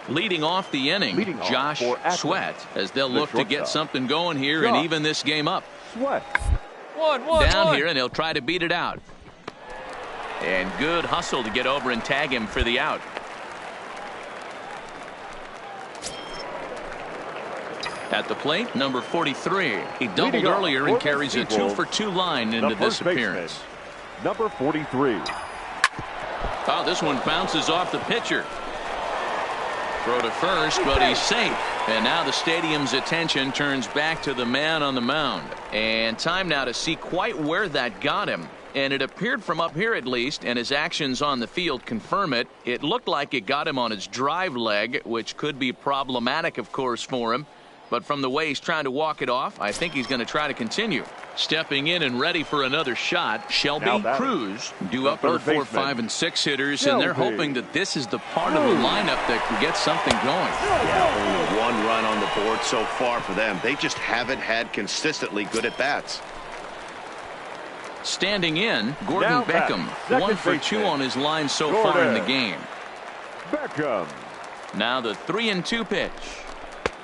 Leading off the inning, Josh Sweat, as they'll look to get something going here and even this game up. Sweat. Down here, and he'll try to beat it out. And good hustle to get over and tag him for the out. At the plate, number 43. He doubled earlier and carries a 2-for-2 line into this appearance. Number 43. Oh, this one bounces off the pitcher. Throw to first, but he's safe. And now the stadium's attention turns back to the man on the mound. And time now to see quite where that got him. And it appeared from up here at least, and his actions on the field confirm it. It looked like it got him on his drive leg, which could be problematic, of course, for him. But from the way he's trying to walk it off, I think he's going to try to continue. Stepping in and ready for another shot, Shelby Cruz, due up for the 4, 5, and 6 hitters, and they're hoping that this is the part of the lineup that can get something going. Yeah, only 1 run on the board so far for them. They just haven't had consistently good at-bats. Standing in, Gordon Beckham, 1 for 2 on his line so far in the game. Beckham. Now the 3-2 pitch.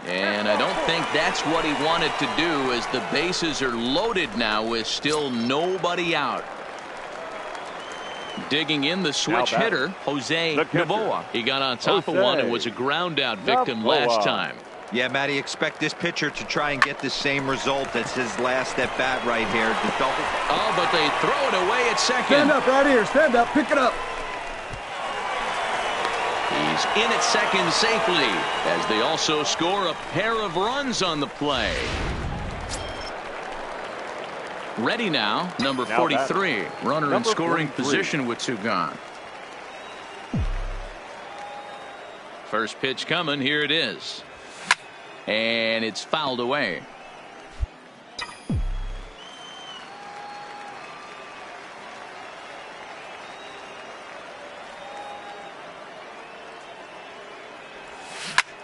And I don't think that's what he wanted to do, as the bases are loaded now with still nobody out. Digging in the switch hitter, Jose Novoa. He got on top of one and was a ground out victim last time. Yeah, Matty, expect this pitcher to try and get the same result as his last at bat right here. The double. Oh, but they throw it away at second. Stand up right here. Stand up. Pick it up. He's in at second safely, as they also score a pair of runs on the play. Ready now, number 43. Runner in scoring position with 2 gone. First pitch coming. Here it is. And it's fouled away.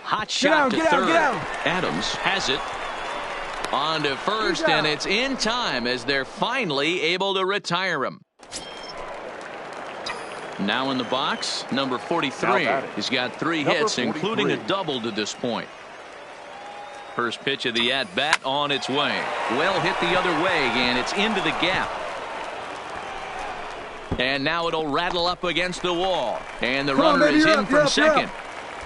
Hot shot to third. Adams has it. On to first, and it's in time as they're finally able to retire him. Now in the box, number 43. He's got 3 hits, including a double to this point. First pitch of the at-bat on its way. Well hit the other way, and it's into the gap. And now it'll rattle up against the wall. And the runner is in from second.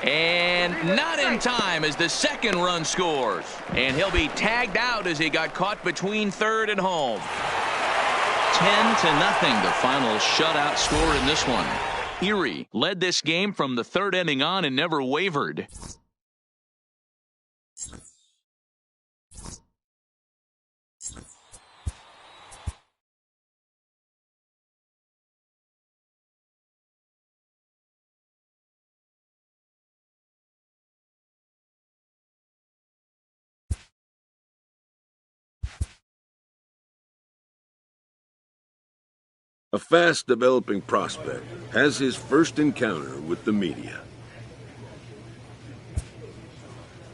And not in time as the second run scores. And he'll be tagged out as he got caught between third and home. 10-0, the final shutout score in this one. Erie led this game from the 3rd inning on and never wavered. A fast-developing prospect has his first encounter with the media.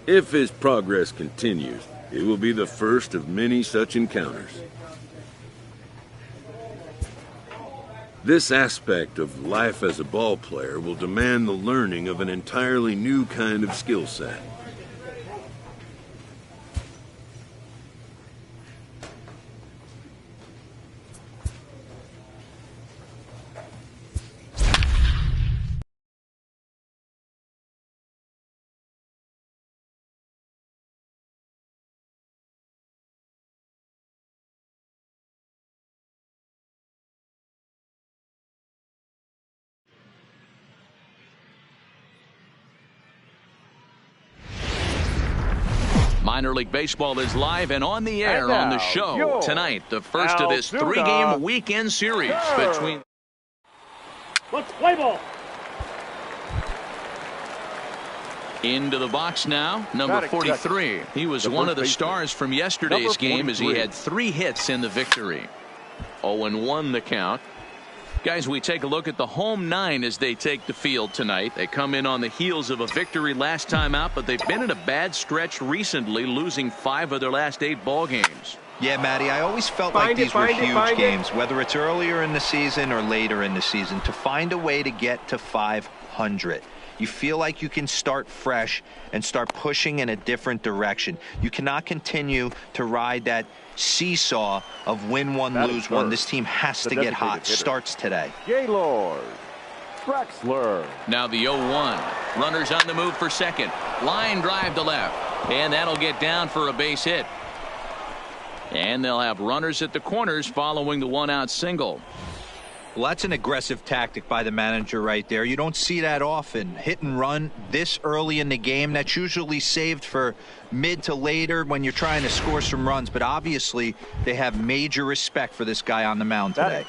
If his progress continues, it will be the first of many such encounters. This aspect of life as a ball player will demand the learning of an entirely new kind of skill set. Minor League Baseball is live and on the air on the show tonight. The first of this 3-game weekend series between. Let's play ball. Into the box now, number 43. He was one of the stars from yesterday's game as he had 3 hits in the victory. 0-1 the count. Guys, we take a look at the home 9 as they take the field tonight. They come in on the heels of a victory last time out, but they've been in a bad stretch recently, losing 5 of their last 8 ball games. Yeah, Matty, I always felt like these were huge games, whether it's earlier in the season or later in the season, to find a way to get to 500. You feel like you can start fresh and start pushing in a different direction. You cannot continue to ride that seesaw of win one, lose one. This team has to get hot. Starts today. Gaylord Traxler. Now the 0-1. Runners on the move for second. Line drive to left. And that'll get down for a base hit. And they'll have runners at the corners following the 1-out single. Well, that's an aggressive tactic by the manager right there. You don't see that often. Hit and run this early in the game. That's usually saved for mid to later when you're trying to score some runs. But obviously, they have major respect for this guy on the mound today.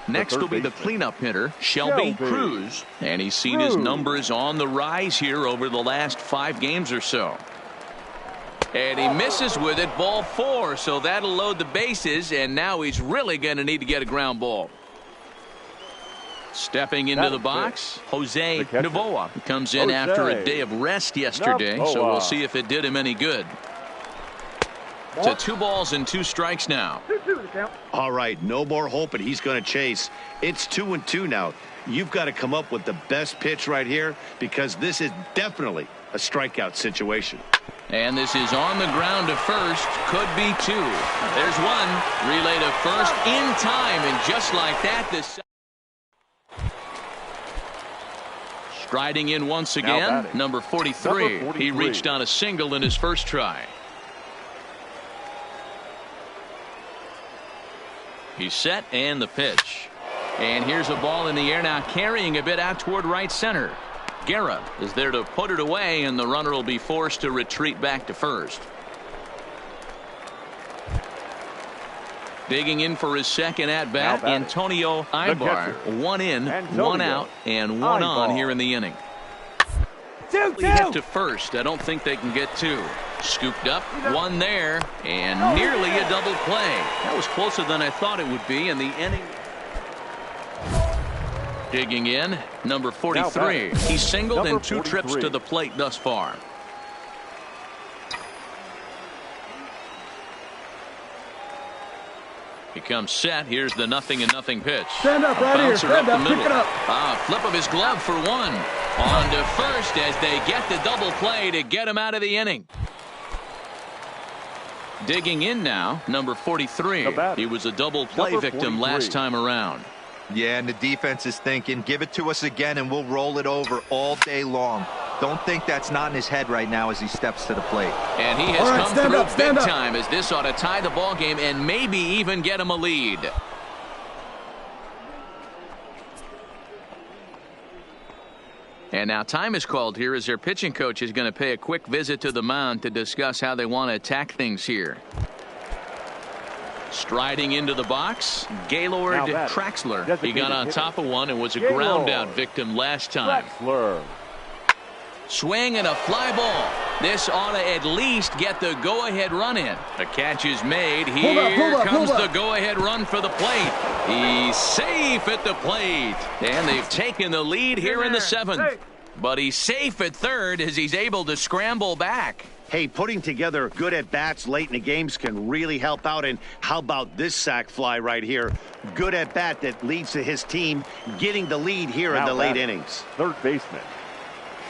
Next will be the cleanup hitter, Shelby Cruz. And he's seen his numbers on the rise here over the last 5 games or so. And he misses with it, ball 4. So that'll load the bases. And now he's really going to need to get a ground ball. Stepping into the box, Jose Novoa comes in after a day of rest yesterday, so we'll see if it did him any good. To 2 balls and 2 strikes now. All right, no more hoping he's going to chase. It's 2-2 now. You've got to come up with the best pitch right here because this is definitely a strikeout situation. And this is on the ground to first. Could be 2. There's 1. Relay to first in time, and just like that, this. Striding in once again, number 43. He reached on a single in his first try. He's set and the pitch. And here's a ball in the air now, carrying a bit out toward right center. Guerra is there to put it away, and the runner will be forced to retreat back to first. Digging in for his second at-bat, Antonio Ibar. 1 in, 1 out, and 1 on here in the inning. 2-2. Hit to first. I don't think they can get 2. Scooped up, 1 there, and nearly a double play. That was closer than I thought it would be in the inning. Digging in, number 43. He's singled in 2 trips to the plate thus far. He comes set. Here's the 0-0 pitch. Stand up right here. Stand up. Pick it up. Flip of his glove for 1. On to first as they get the double play to get him out of the inning. Digging in now, number 43. He was a double play victim last time around. Yeah, and the defense is thinking, give it to us again and we'll roll it over all day long. Don't think that's not in his head right now as he steps to the plate. And he has come through big time as this ought to tie the ball game and maybe even get him a lead. And now time is called here as their pitching coach is going to pay a quick visit to the mound to discuss how they want to attack things here. Striding into the box, Gaylord Traxler. He got on top of 1 and was a ground out victim last time. Swing and a fly ball. This ought to at least get the go-ahead run in. The catch is made. Here comes the go-ahead run for the plate. He's safe at the plate. And they've taken the lead here in the 7th. But he's safe at third as he's able to scramble back. Hey, putting together good at-bats late in the games can really help out. And how about this sac fly right here? Good at-bat that leads to his team getting the lead here in the late innings. Third baseman.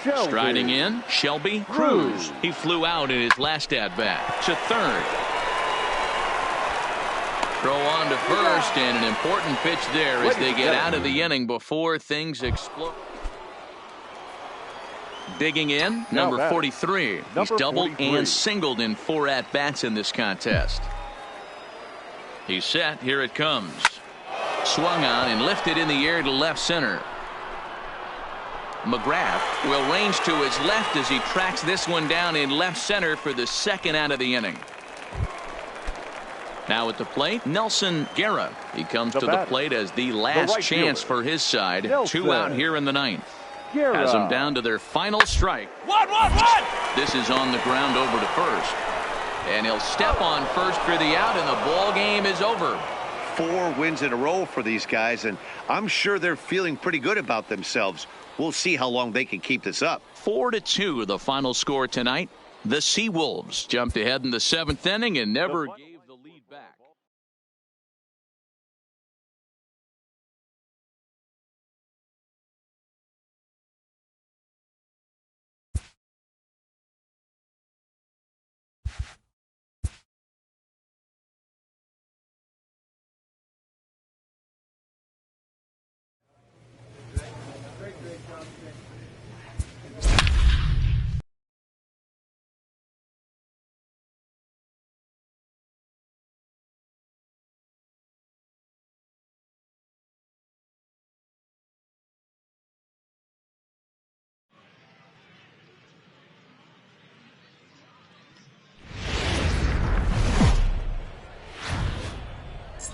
Striding in, Shelby Cruz. He flew out in his last at-bat to third. Throw on to first, and an important pitch there as they get out of the inning before things explode. Digging in, number 43. He's doubled and singled in 4 at-bats in this contest. He's set. Here it comes. Swung on and lifted in the air to left center. McGrath will range to his left as he tracks this one down in left center for the second out of the inning. Now at the plate, Nelson Guerra. He comes to the plate as the last chance for his side. 2 out here in the ninth. Has them down to their final strike. One! This is on the ground over to first. And he'll step on first for the out, and the ball game is over. 4 wins in a row for these guys, and I'm sure they're feeling pretty good about themselves. We'll see how long they can keep this up. 4-2 the final score tonight. The Seawolves jumped ahead in the 7th inning and never gave the lead back.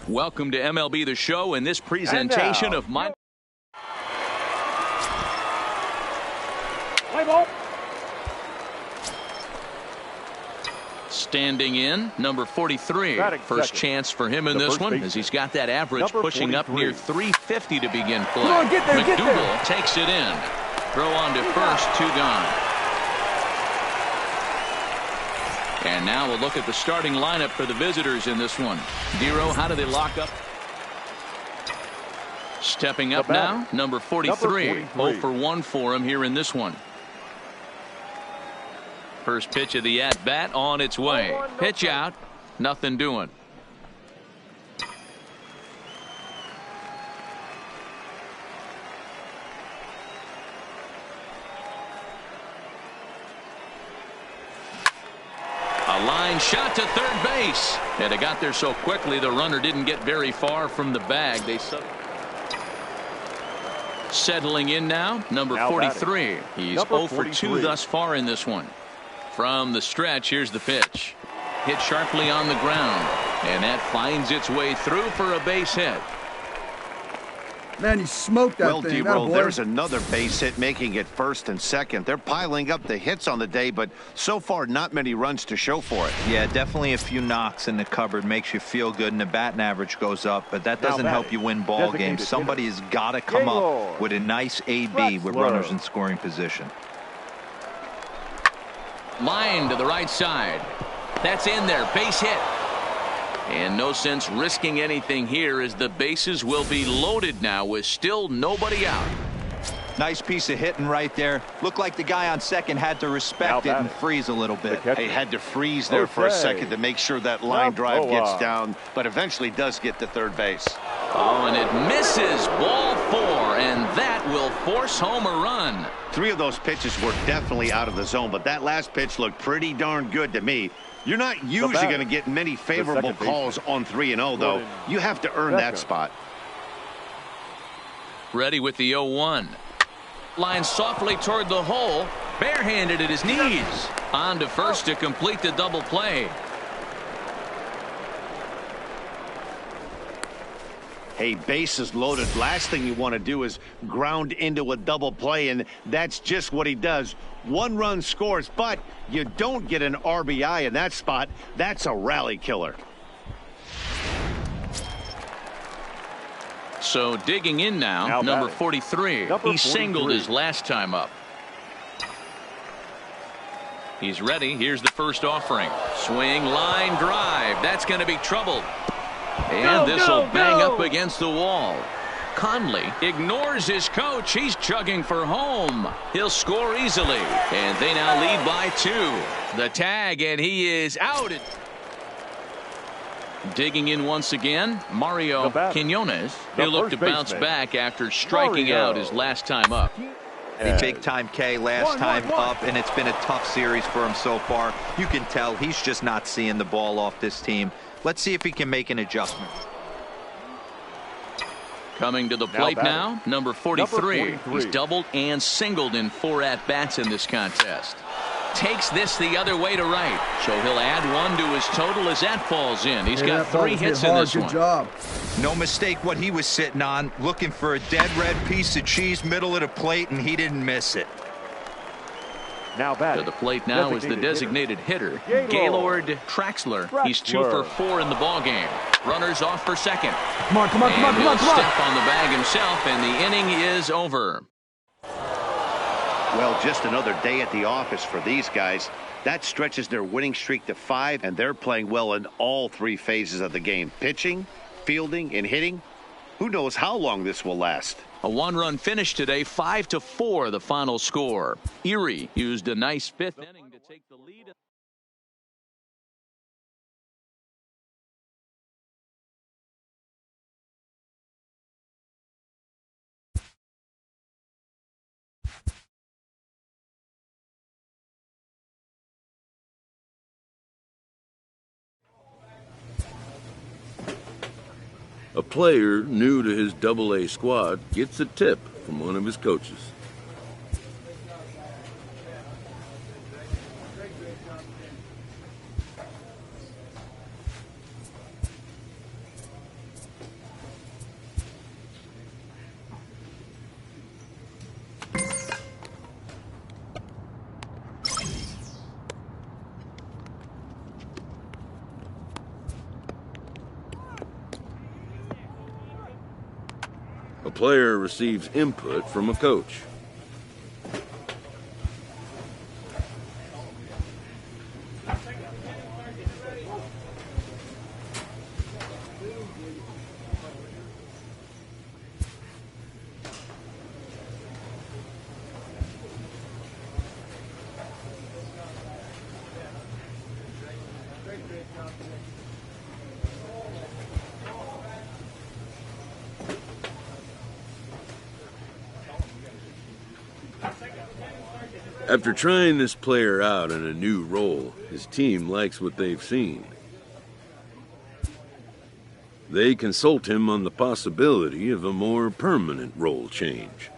Welcome to MLB The Show and this presentation of my... Play ball. Standing in, number 43. First chance for him in this one, as he's got that average pushing up near 350 to begin play. Come on, get there, McDougal takes it in. Throw on to first, 2 gone. And now we'll look at the starting lineup for the visitors in this one. Dero, how do they lock up? Stepping up now, number 43. 0 for 1 for him here in this one. First pitch of the at-bat on its way. Pitch out, nothing doing. A line shot to third base. And it got there so quickly the runner didn't get very far from the bag. They settling in now, number 43. He's 0 for 2 thus far in this one. From the stretch, here's the pitch. Hit sharply on the ground. And that finds its way through for a base hit. Man, you smoked that thing. Well, there's another base hit, making it first and second. They're piling up the hits on the day, but so far not many runs to show for it. Yeah, definitely a few knocks in the cupboard makes you feel good, and the batting average goes up, but that doesn't help you win ball games. Somebody has got to come up with a nice AB with runners in scoring position. Line to the right side. That's in there. Base hit. And no sense risking anything here, as the bases will be loaded now with still nobody out. Nice piece of hitting right there. Looked like the guy on second had to respect it and freeze a little bit. He had to freeze there for a second to make sure that line drive gets down, but eventually does get to third base. Oh, and it misses. Ball 4, and that will force home a run. 3 of those pitches were definitely out of the zone, but that last pitch looked pretty darn good to me. You're not usually going to get many favorable calls on 3-0, though. You have to earn that spot. Ready with the 0-1. Line softly toward the hole. Barehanded at his knees. On to first to complete the double play. Hey, bases loaded. Last thing you want to do is ground into a double play, and that's just what he does. 1 run scores, but you don't get an RBI in that spot. That's a rally killer. So digging in now number 43. He singled his last time up. He's ready. Here's the first offering. Swing, line, drive. That's going to be trouble. And this will bang up against the wall. Conley ignores his coach. He's chugging for home. He'll score easily. And they now lead by 2. The tag, and he is out. Digging in once again, Mario Quinones. He'll look to bounce back after striking out his last time up. Big time K last time up, and it's been a tough series for him so far. You can tell he's just not seeing the ball off this team. Let's see if he can make an adjustment. Coming to the plate now, number 43. He's doubled and singled in 4 at-bats in this contest. Takes this the other way to right. So he'll add 1 to his total as that falls in. He's got 3 hits in this one. Good job. No mistake what he was sitting on, looking for a dead red piece of cheese middle of the plate, and he didn't miss it. Now batting. To the plate now is the designated hitter, Gaylord Traxler. He's 2 for 4 in the ballgame. Runners off for second. Come on. He'll step on the bag himself, and the inning is over. Well, just another day at the office for these guys. That stretches their winning streak to 5, and they're playing well in all 3 phases of the game. Pitching, fielding, and hitting. Who knows how long this will last? A 1-run finish today, 5-4 the final score. Erie used a nice 5th inning to take the lead. A player new to his Double-A squad gets a tip from one of his coaches. A player receives input from a coach. After trying this player out in a new role, his team likes what they've seen. They consult him on the possibility of a more permanent role change.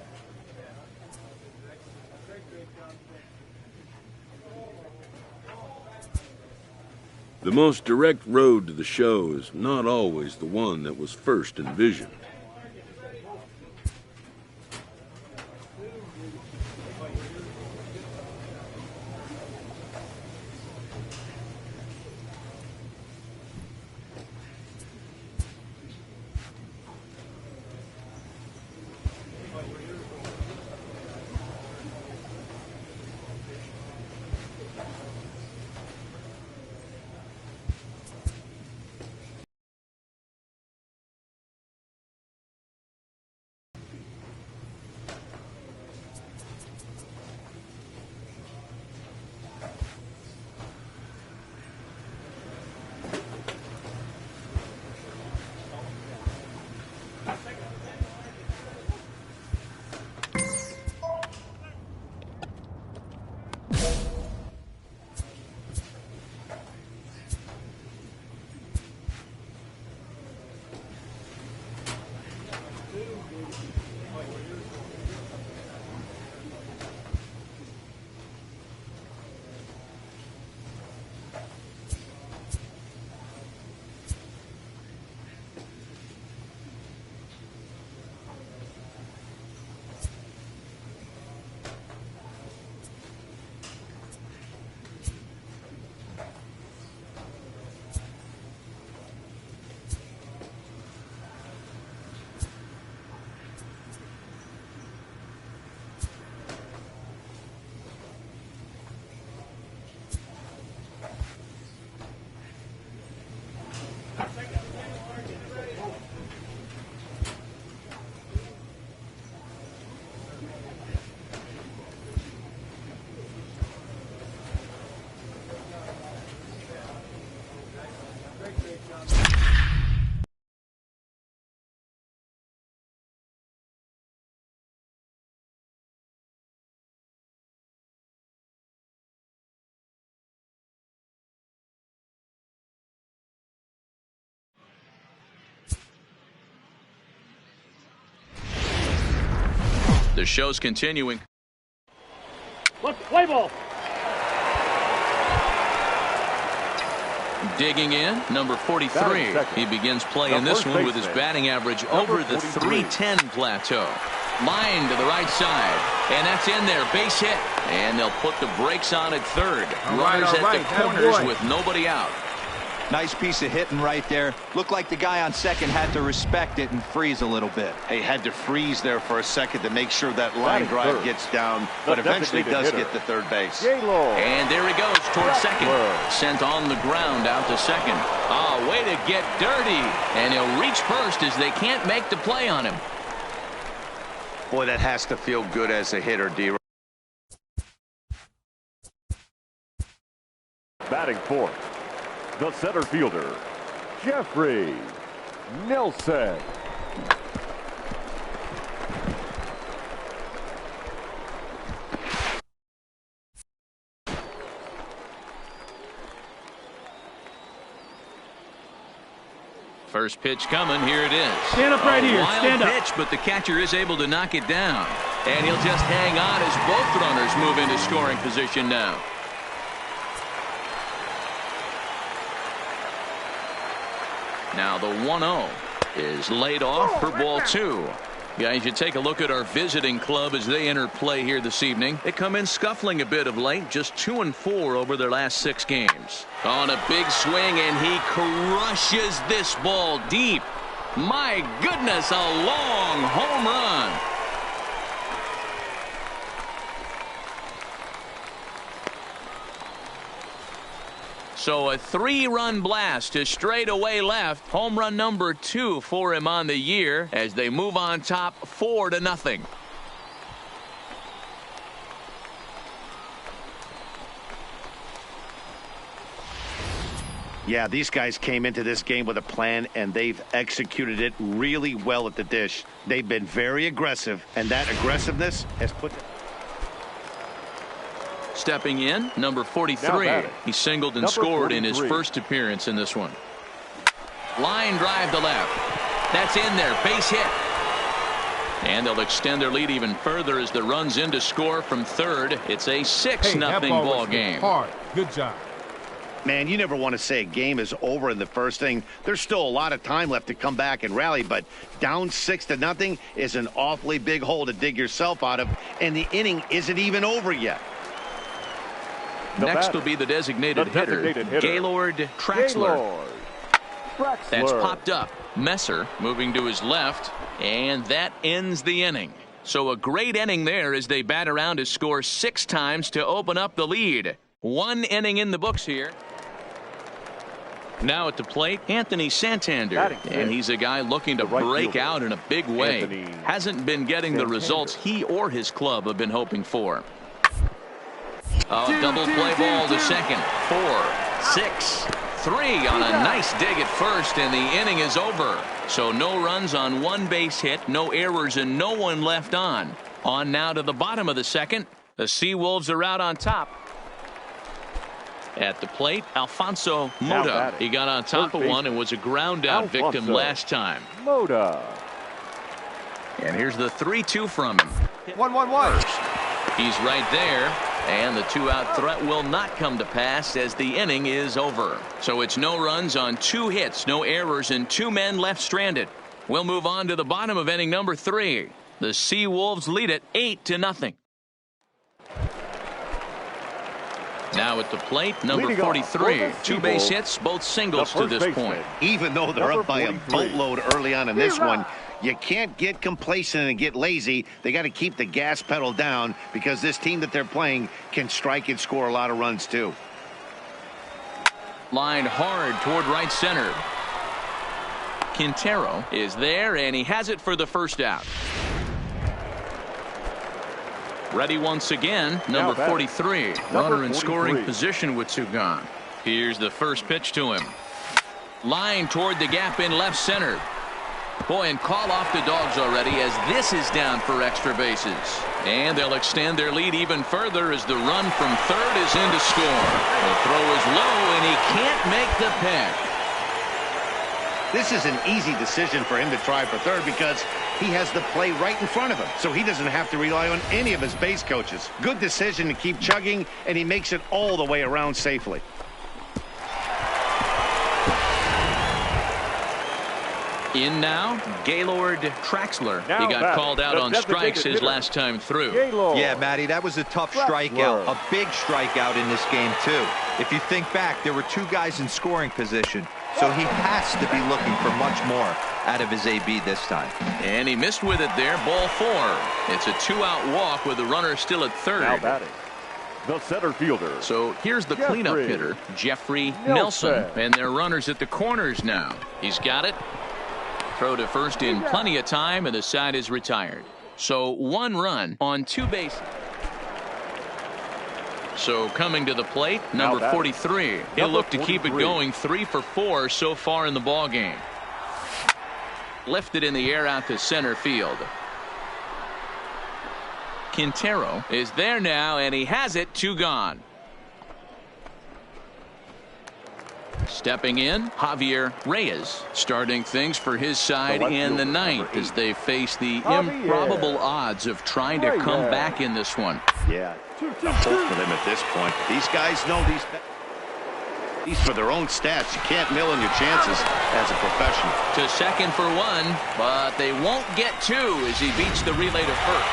The most direct road to the show is not always the one that was first envisioned. The show's continuing. Let's play ball. Digging in, number 43. He begins play in this one with his batting average over the 310 plateau. Line to the right side, and that's in there, base hit, and they'll put the brakes on at third. Runners at the corners with nobody out. Nice piece of hitting right there. Looked like the guy on second had to respect it and freeze a little bit. He had to freeze there for a second to make sure that line drive gets down, but eventually does get to third base. And there he goes towards second. Sent on the ground out to second. Oh, way to get dirty. And he'll reach first as they can't make the play on him. Boy, that has to feel good as a hitter, D. Batting fourth, the center fielder, Jeffrey Nelson. First pitch coming. Here it is. Stand up right here. Wild Stand up. pitch, but the catcher is able to knock it down. And he'll just hang on as both runners move into scoring position now. Now the 1-0 is laid off for ball two. Guys, you take a look at our visiting club as they enter play here this evening. They come in scuffling a bit of late, just 2-4 over their last 6 games. On a big swing, and he crushes this ball deep. My goodness, a long home run. So a 3-run blast to straightaway left. Home run number 2 for him on the year as they move on top 4-0. Yeah, these guys came into this game with a plan, and they've executed it really well at the dish. They've been very aggressive, and that aggressiveness has put... Stepping in, number 43. He singled and scored in his first appearance in this one. Line drive to left. That's in there. Base hit. And they'll extend their lead even further as the runs in to score from third. It's a 6-0 ball game. Hard. Good job. Man, you never want to say a game is over in the first inning. There's still a lot of time left to come back and rally, but down 6-0 is an awfully big hole to dig yourself out of, and the inning isn't even over yet. Next will be the designated hitter, Gaylord Traxler. That's popped up. Messer moving to his left, and that ends the inning. So a great inning there as they bat around to score 6 times to open up the lead. 1 inning in the books here. Now at the plate, Anthony Santander, and he's a guy looking to break out in a big way. Hasn't been getting the results he or his club have been hoping for. Double play ball to second. 4, 6, 3 on a nice dig at first, and the inning is over. So no runs on 1 base hit, no errors, and no one left on. On now to the bottom of the second. The Seawolves are out on top. At the plate, Alfonso Mota. He got on top of one and was a ground out victim last time. Mota. And here's the 3-2 from him. 1-1-1. He's right there, and the 2-out threat will not come to pass as the inning is over. So it's no runs on 2 hits, no errors, and 2 men left stranded. We'll move on to the bottom of inning number 3. The Seawolves lead it 8-0. Now at the plate, number 43. 2 base hits, both singles to this point. Even though they're up by a boatload early on in this one, you can't get complacent and get lazy. They got to keep the gas pedal down because this team that they're playing can strike and score a lot of runs too. Lined hard toward right center. Quintero is there, and he has it for the first out. Ready once again, number 43. Runner in scoring position with 2 gone. Here's the first pitch to him. Line toward the gap in left center. Boy, and call off the Dogs already as this is down for extra bases. And they'll extend their lead even further as the run from third is in to score. The throw is low, and he can't make the pick. This is an easy decision for him to try for third because He has the play right in front of him, so he doesn't have to rely on any of his base coaches. Good decision to keep chugging, and he makes it all the way around safely. In now, Gaylord Traxler. He got called out on strikes his last time through. Yeah, Matty, that was a tough strikeout. A big strikeout in this game, too. If you think back, there were two guys in scoring position, so he has to be looking for much more out of his AB this time. And he missed with it there, ball 4. It's a 2-out walk with the runner still at third. Now batting, the center fielder. So here's the cleanup hitter, Jeffrey Nelson. And their runners at the corners now. He's got it. Throw to first in plenty of time, and the side is retired. So 1 run on 2 bases. So coming to the plate, number 43. He'll look to keep it going, 3 for 4 so far in the ball game. Lifted in the air out to center field. Quintero is there now, and he has it. 2 gone. Stepping in, Javier Reyes, starting things for his side in the 9th as they face the improbable odds of trying to come back in this one. Yeah, tough hope for them at this point. These guys know these for their own stats. You can't mill in your chances as a professional. To second for 1, but they won't get 2 as he beats the relay to first.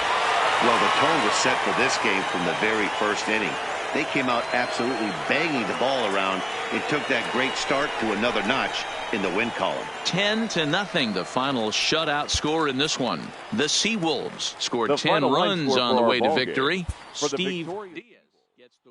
Well, the tone was set for this game from the very first inning. They came out absolutely banging the ball around. It took that great start to another notch in the win column. 10-0, the final shutout score in this one. The Seawolves scored 10 runs on the way to victory. Steve Diaz gets the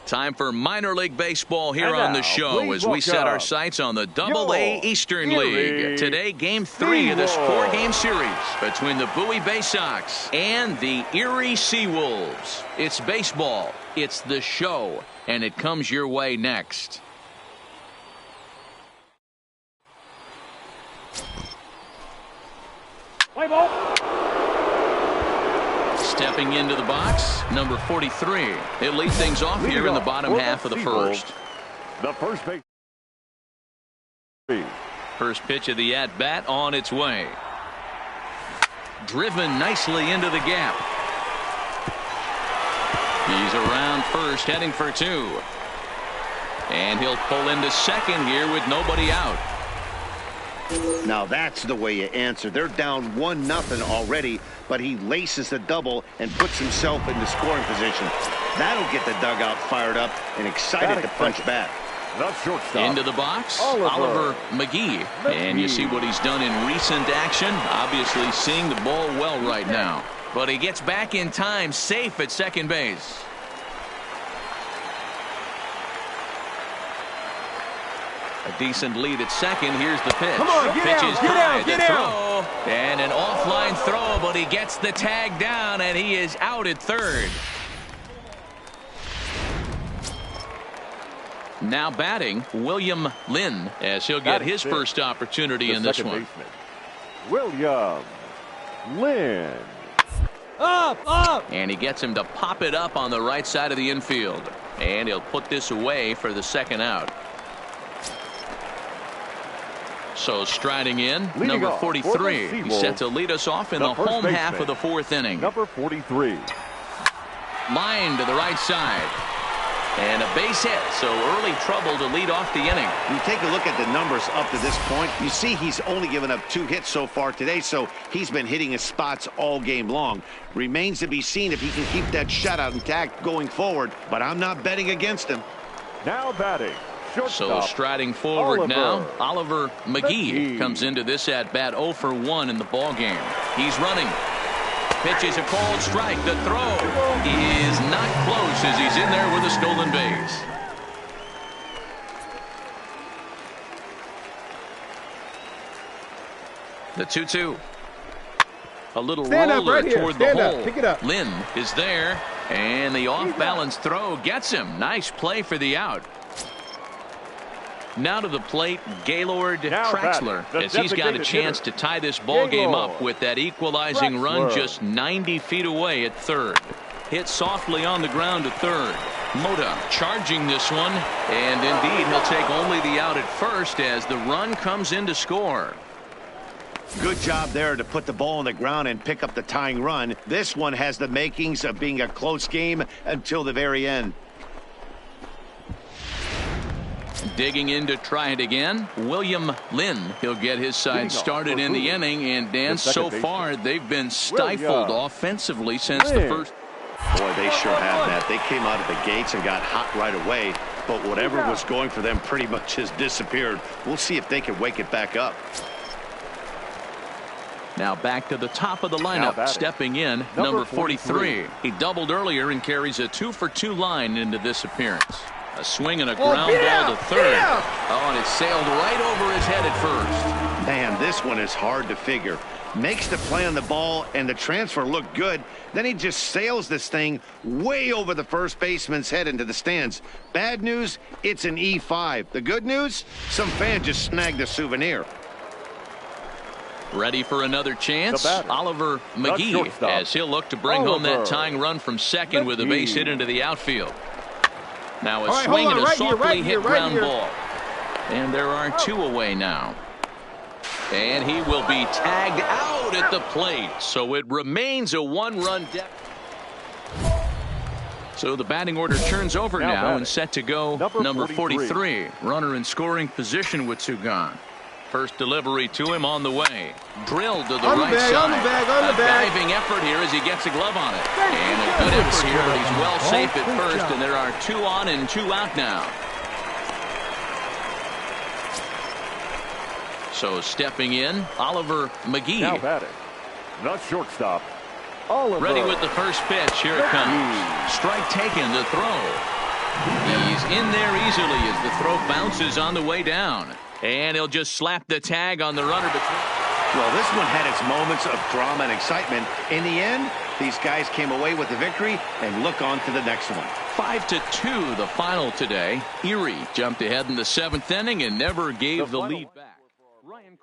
time for minor league baseball here on the show as we set our sights on the Double-A Eastern League. Today, Game 3 of this 4-game series between the Bowie Bay Sox and the Erie Seawolves. It's baseball, it's the show, and it comes your way next. Play ball. Stepping into the box, number 43. He'll lead things off here in the bottom half of the first. The first base. First pitch of the at-bat on its way. Driven nicely into the gap. He's around first, heading for 2. And he'll pull into second here with nobody out. Now that's the way you answer. They're down 1-0 already, but he laces the double and puts himself into scoring position. That'll get the dugout fired up and excited to punch back. The shortstop. Into the box, Oliver McGee. And you see what he's done in recent action. Obviously seeing the ball well right now. But he gets back in time, safe at second base. A decent lead at second. Here's the pitch. Come on, get Pitch out, is get high. out, get The out. throw. And an offline throw, but he gets the tag down, and he is out at third. Now batting, William Lynn, as he'll get his first opportunity in this one. William Lynn. Up. And he gets him to pop it up on the right side of the infield. And he'll put this away for the second out. So striding in, number 43. He's set to lead us off in the home half of the 4th inning. Number 43. Line to the right side. And a base hit, so early trouble to lead off the inning. You take a look at the numbers up to this point, you see he's only given up 2 hits so far today, so he's been hitting his spots all game long. Remains to be seen if he can keep that shutout intact going forward, but I'm not betting against him. Now batting, So striding forward now, Oliver McGee comes into this at bat 0 for 1 in the ball game. He's running. Pitches a called strike. The throw is not close as he's in there with a stolen base. The 2-2. A little roller toward the hole. Pick it up. Lynn is there, and the off-balance throw gets him. Nice play for the out. Now to the plate, Gaylord Traxler, as he's got a chance to tie this ball game up with that equalizing run just 90 feet away at third. Hit softly on the ground to third. Mota charging this one, and indeed he'll take only the out at first as the run comes in to score. Good job there to put the ball on the ground and pick up the tying run. This one has the makings of being a close game until the very end. Digging in to try it again, William Lynn. He'll get his side started in the inning, and Dan, so far they've been stifled offensively since the first. Boy, they sure have, Matt. They came out of the gates and got hot right away, but whatever was going for them pretty much has disappeared. We'll see if they can wake it back up. Now back to the top of the lineup, stepping in, number 43. He doubled earlier and carries a 2-for-2 line into this appearance. A swing and a ground ball to third. Oh, and it sailed right over his head at first. Man, this one is hard to figure. Makes the play on the ball, and the transfer looked good. Then he just sails this thing way over the first baseman's head into the stands. Bad news, it's an E5. The good news, some fan just snagged a souvenir. Ready for another chance, Oliver McGee, as he'll look to bring home that tying run from second with a base hit into the outfield. Now a swing and a softly hit ground ball. And there are two away now. And he will be tagged out at the plate. So it remains a one-run deficit. So the batting order turns over now and set to go number 43. Runner in scoring position with two gone. First delivery to him on the way. Drilled to the right side. A diving effort here as he gets a glove on it. And a good effort here, but he's well safe at first, and there are 2 on and 2 out now. So stepping in, Oliver McGee. Now batting, the shortstop, Oliver. Ready with the first pitch. Here it comes. Strike taken to throw. He's in there easily as the throw bounces on the way down. And he'll just slap the tag on the runner between. Well, this one had its moments of drama and excitement. In the end, these guys came away with the victory and look on to the next one. 5-2 the final today. Erie jumped ahead in the 7th inning and never gave the lead back. Ryan.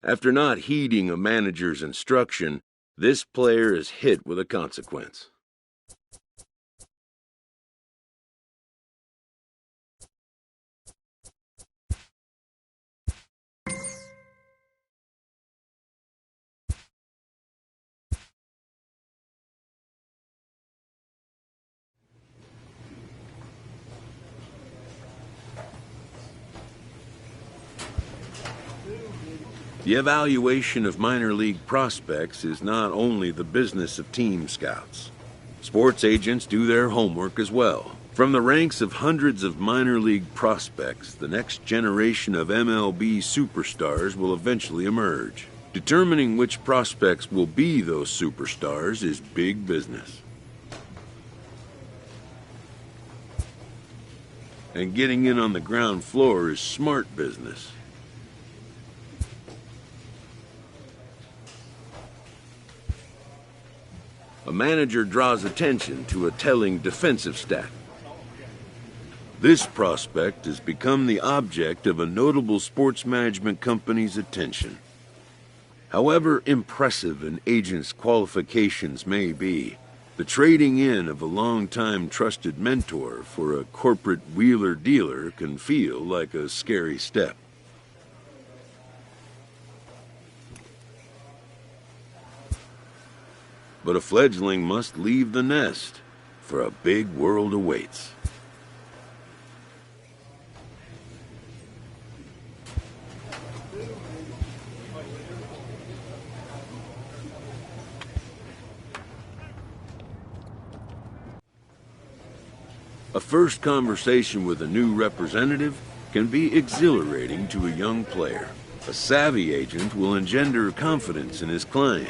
After not heeding a manager's instruction, this player is hit with a consequence. The evaluation of minor league prospects is not only the business of team scouts. Sports agents do their homework as well. From the ranks of hundreds of minor league prospects, the next generation of MLB superstars will eventually emerge. Determining which prospects will be those superstars is big business. And getting in on the ground floor is smart business. A manager draws attention to a telling defensive stat. This prospect has become the object of a notable sports management company's attention. However impressive an agent's qualifications may be, the trading in of a long-time trusted mentor for a corporate wheeler-dealer can feel like a scary step. But a fledgling must leave the nest, for a big world awaits. A first conversation with a new representative can be exhilarating to a young player. A savvy agent will engender confidence in his client,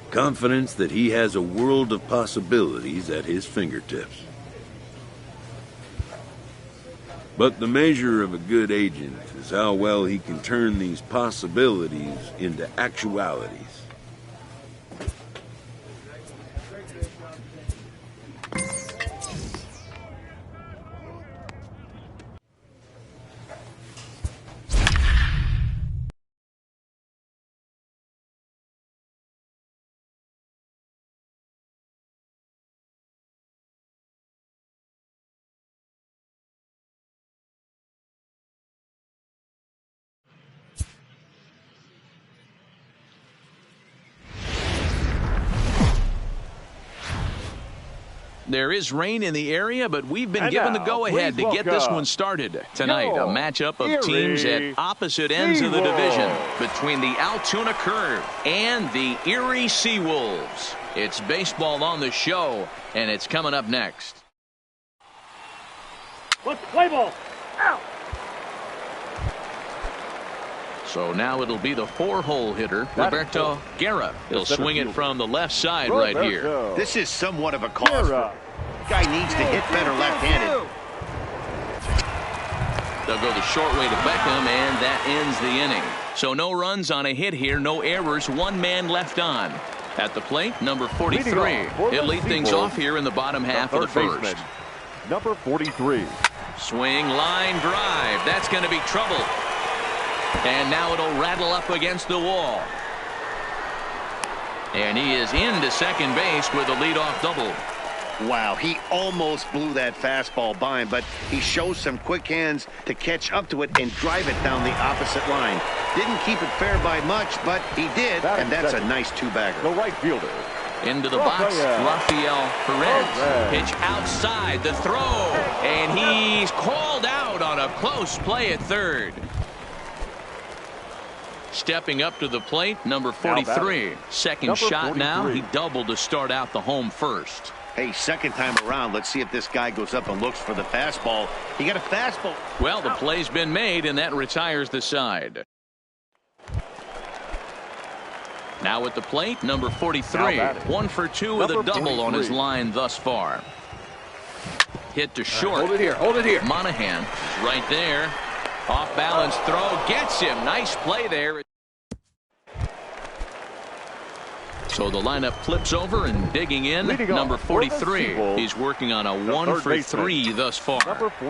confidence that he has a world of possibilities at his fingertips. But the measure of a good agent is how well he can turn these possibilities into actualities. There is rain in the area, but we've been given the go-ahead to get this one started. Tonight, a matchup of teams at opposite ends of the division between the Altoona Curve and the Erie Seawolves. It's baseball on the show, and it's coming up next. Let's play ball. Out. So now it'll be the 4-hole hitter, Roberto Guerra. He'll swing it from the left side right here. This is somewhat of a cause. Guy needs to hit better left-handed. They'll go the short way to Beckham, and that ends the inning. So no runs on a hit here, no errors, one man left on. At the plate, number 43. He'll lead things off here in the bottom half of the first. Number 43. Swing, line drive. That's going to be trouble. And now it'll rattle up against the wall. And he is into second base with a leadoff double. Wow, he almost blew that fastball by him, but he shows some quick hands to catch up to it and drive it down the opposite line. Didn't keep it fair by much, but he did, and that's a nice two-bagger. The right fielder. Into the box, Rafael Perez. Pitch outside, the throw, and he's called out on a close play at third. Stepping up to the plate, number 43. Second shot now. He doubled to start out the home first. Hey, second time around, let's see if this guy goes up and looks for the fastball. He got a fastball. Well, the play's been made, and that retires the side. Now at the plate, number 43. 1 for 2 with a double on his line thus far. Hit to short. Hold it here. Hold it here. Monahan is right there. Off balance throw gets him. Nice play there. So the lineup flips over and digging in. Number 43. He's working on a 1 for 3 thus far.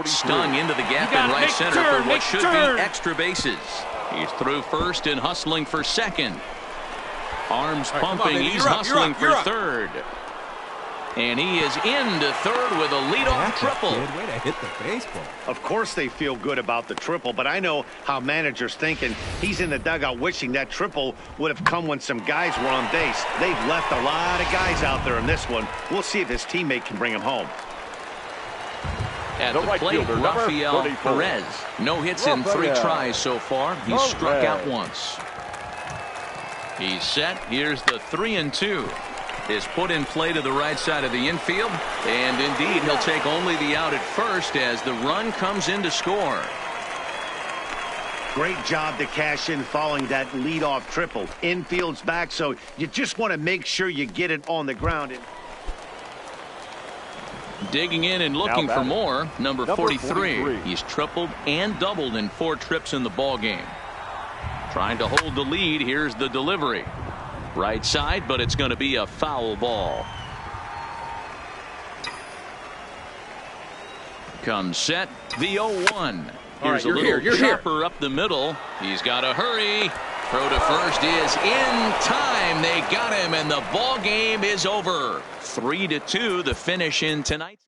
Stung into the gap in right center for what should be extra bases. He's through first and hustling for second. Arms pumping. He's hustling for third. And he is into third with a leadoff triple. Good way to hit the baseball. Of course they feel good about the triple, but I know how managers thinking. He's in the dugout wishing that triple would have come when some guys were on base. They've left a lot of guys out there in this one. We'll see if his teammate can bring him home. At the plate, Rafael Perez. No hits in 3 tries so far. He's struck out once. He's set. Here's the 3-2. Is put in play to the right side of the infield, and indeed he'll take only the out at first as the run comes in to score. Great job to cash in following that leadoff triple. Infield's back, so you just want to make sure you get it on the ground. Digging in and looking for more, number 43. He's tripled and doubled in 4 trips in the ball game. Trying to hold the lead. Here's the delivery. Right side, but it's going to be a foul ball. Comes set, the 0-1. Here's a little chopper up the middle. He's got to hurry. Throw to first is in time. They got him, and the ball game is over. 3-2, the finish in tonight's game.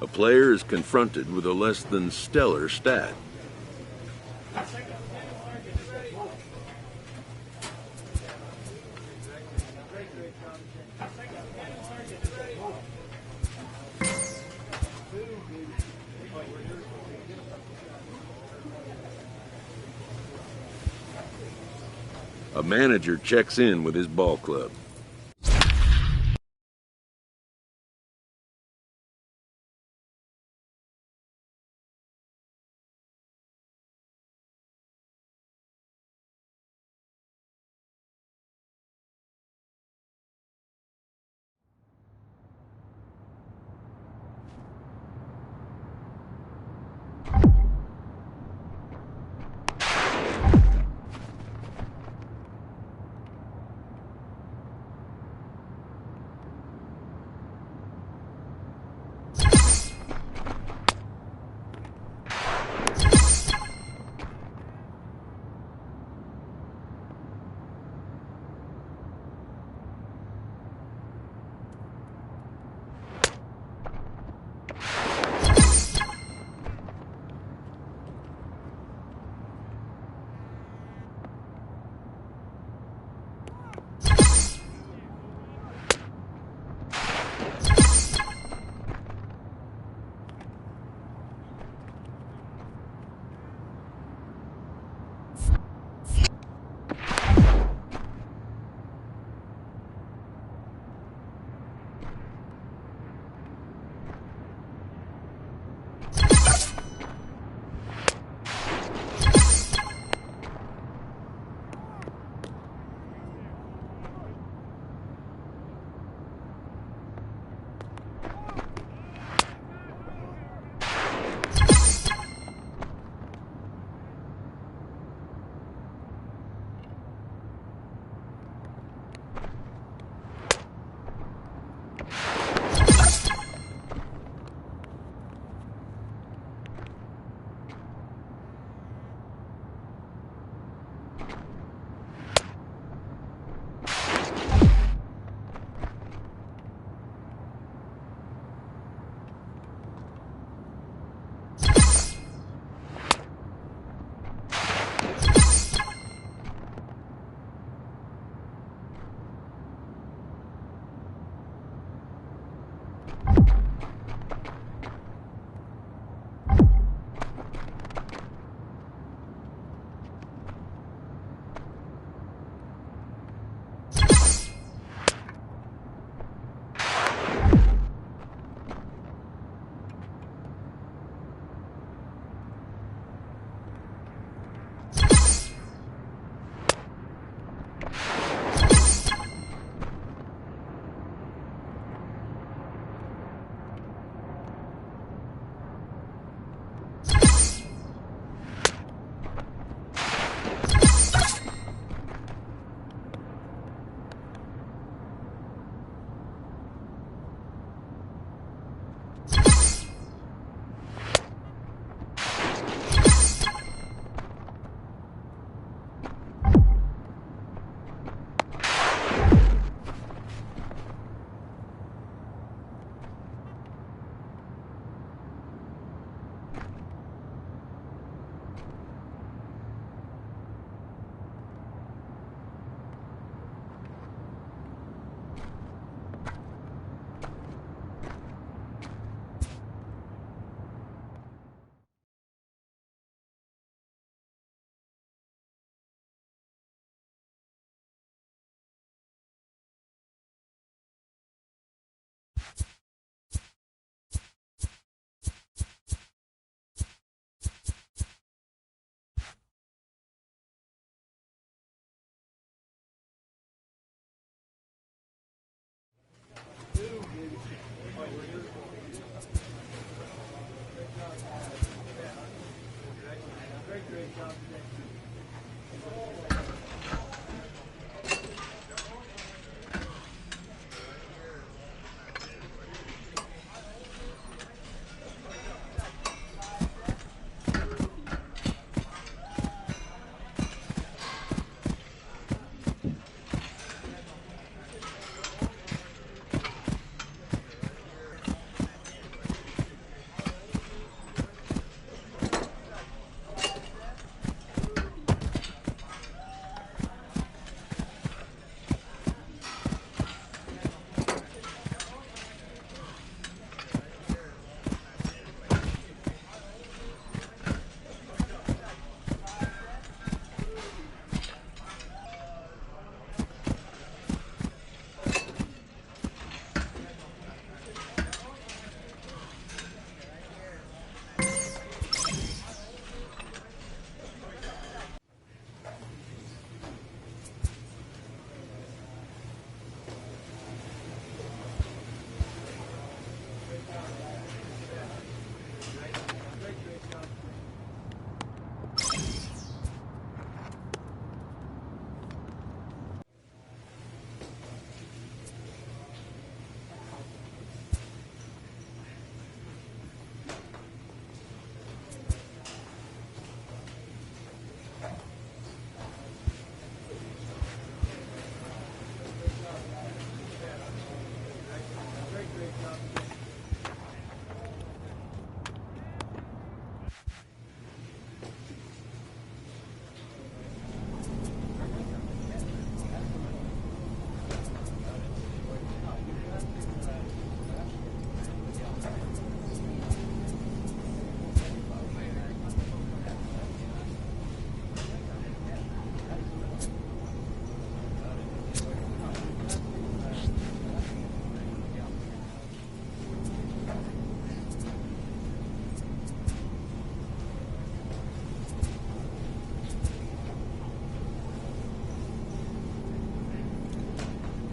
A player is confronted with a less than stellar stat. A manager checks in with his ball club.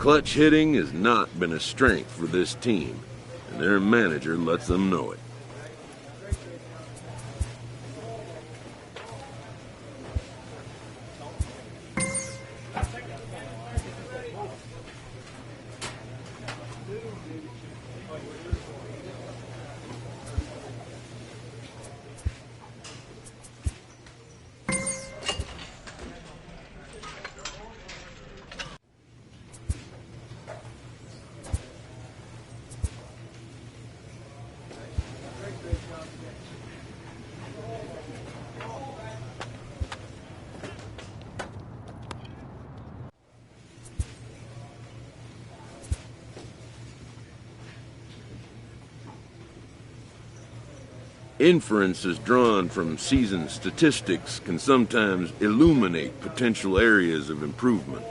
Clutch hitting has not been a strength for this team, and their manager lets them know it. Inferences drawn from season statistics can sometimes illuminate potential areas of improvement.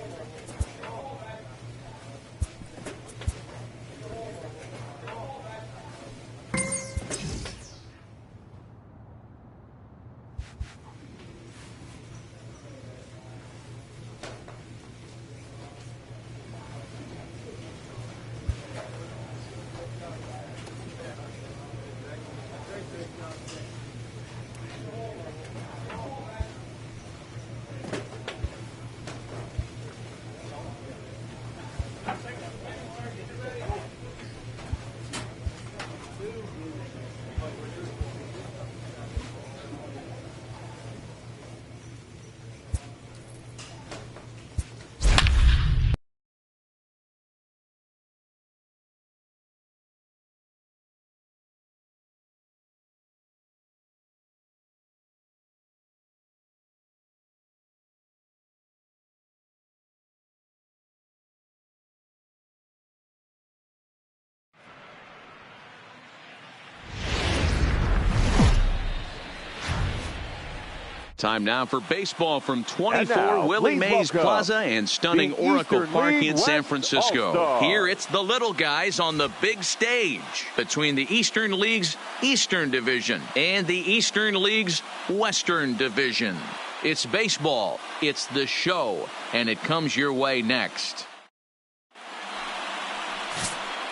Time now for baseball from 24 Willie Mays Plaza and stunning Oracle Park in San Francisco. Here it's the little guys on the big stage between the Eastern League's Eastern Division and the Eastern League's Western Division. It's baseball, it's the show, and it comes your way next.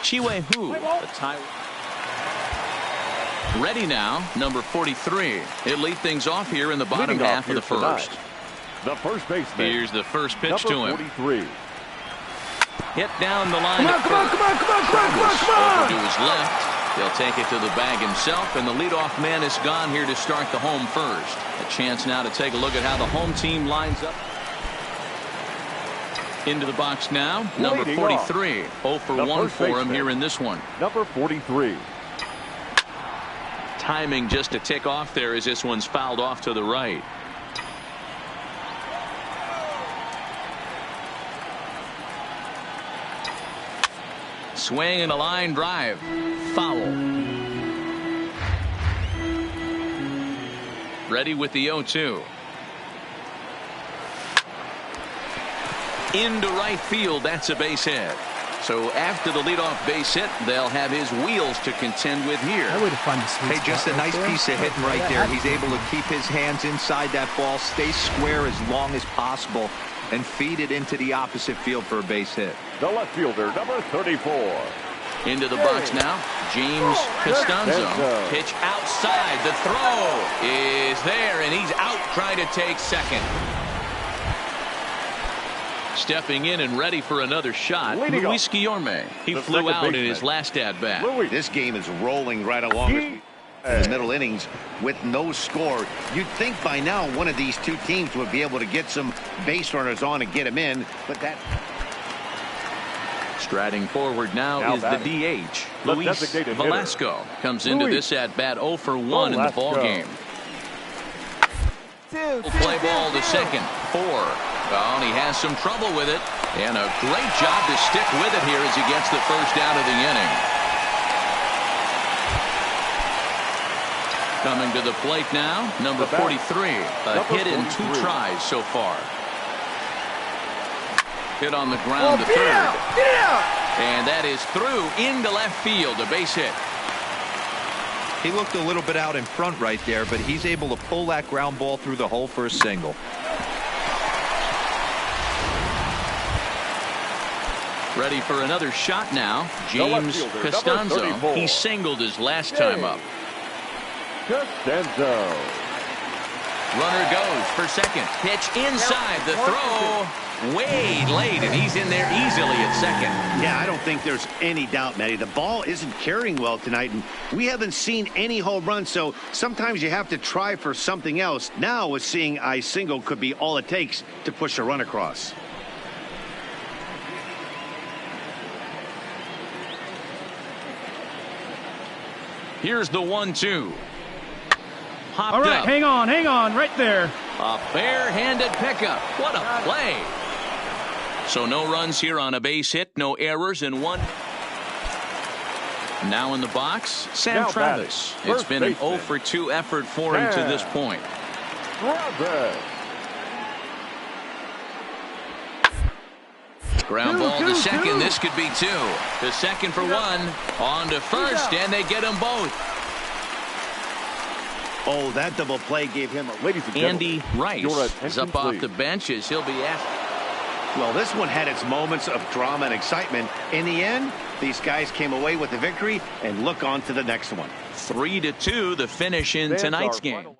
Chi-Wei Hu, the Taiwan. Ready now, number 43. He'll lead things off here in the bottom half of the first. The first baseman. Here's the first pitch to him. 43. Hit down the line. Come on. Over to his left. He'll take it to the bag himself, and the leadoff man is gone here to start the home first. A chance now to take a look at how the home team lines up. Into the box now, number 43. 0 for 1 for him here in this one. Number 43. Timing just a tick off there as this one's fouled off to the right. Swing and a line drive. Foul. Ready with the 0-2. Into right field. That's a base hit. So after the leadoff base hit, they'll have his wheels to contend with here. That would have fun to see. Hey, just a nice piece of hitting right there. He's able to keep his hands inside that ball, stay square as long as possible, and feed it into the opposite field for a base hit. The left fielder, number 34. Into the box now, James Costanzo. Pitch outside. The throw is there, and he's out trying to take second. Stepping in and ready for another shot, Luis Guillorme. He flew out in his last at-bat. This game is rolling right along in the middle innings with no score. You'd think by now one of these two teams would be able to get some base runners on and get them in, but that... Striding forward now is the DH. Luis Velasco comes into this at-bat 0 for 1 in the ballgame. Play ball to second. 4. Well, and he has some trouble with it, and a great job to stick with it here as he gets the first out of the inning. Coming to the plate now, number 43. A hit in 2 tries so far. Hit on the ground to third. And that is through into left field, a base hit. He looked a little bit out in front right there, but he's able to pull that ground ball through the hole for a single. Ready for another shot now. James Costanzo. He singled his last time up. Costanzo. Runner goes for second. Pitch inside. The throw way late, and he's in there easily at second. Yeah, I don't think there's any doubt, Matty. The ball isn't carrying well tonight, and we haven't seen any home runs, so sometimes you have to try for something else. Now, with seeing I single could be all it takes to push a run across. Here's the 1-2. All right, hang on, right there. A barehanded pickup. What a play. So no runs here on a base hit, no errors, and one. Now in the box, Sam Travis. It's been an 0 for 2 effort for him to this point. Ground ball to second. This could be 2. To second for 1. On to first, and they get them both. Oh, that double play gave him a... Ladies and Andy Rice is up off the bench as he'll be asked. Well, this one had its moments of drama and excitement. In the end, these guys came away with the victory and look on to the next one. 3-2, the finish in tonight's game.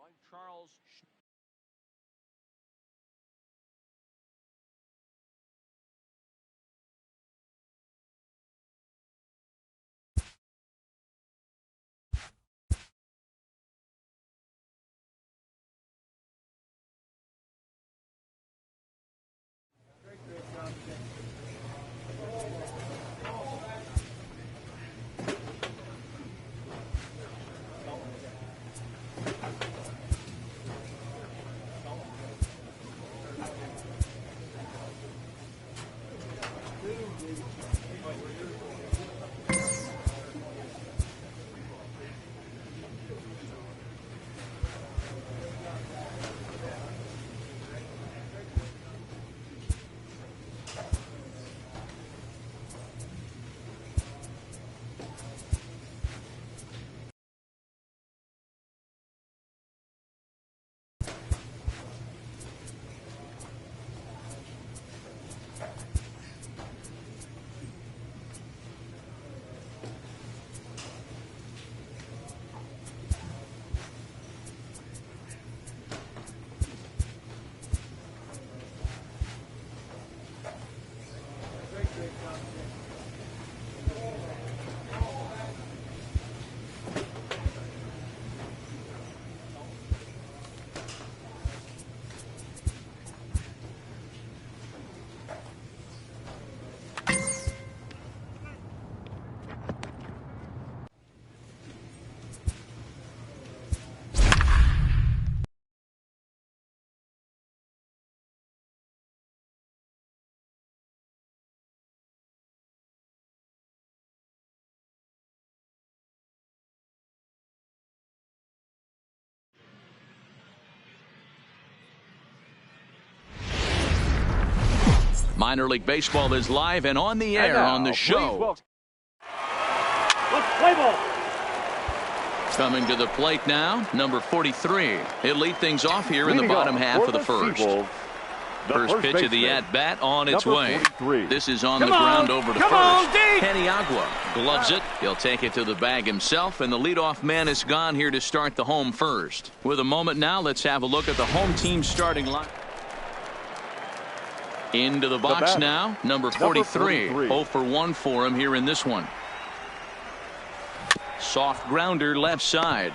Minor League Baseball is live and on the air on the show. Let's play ball. Coming to the plate now, number 43. He'll lead things off here in the bottom half of the first. First pitch of the at-bat on its way. This is on the ground over to first. Paniagua gloves it. He'll take it to the bag himself, and the leadoff man is gone here to start the home first. With a moment now, let's have a look at the home team starting line. Into the box now, number 43. 0 for 1 for him here in this one. Soft grounder left side.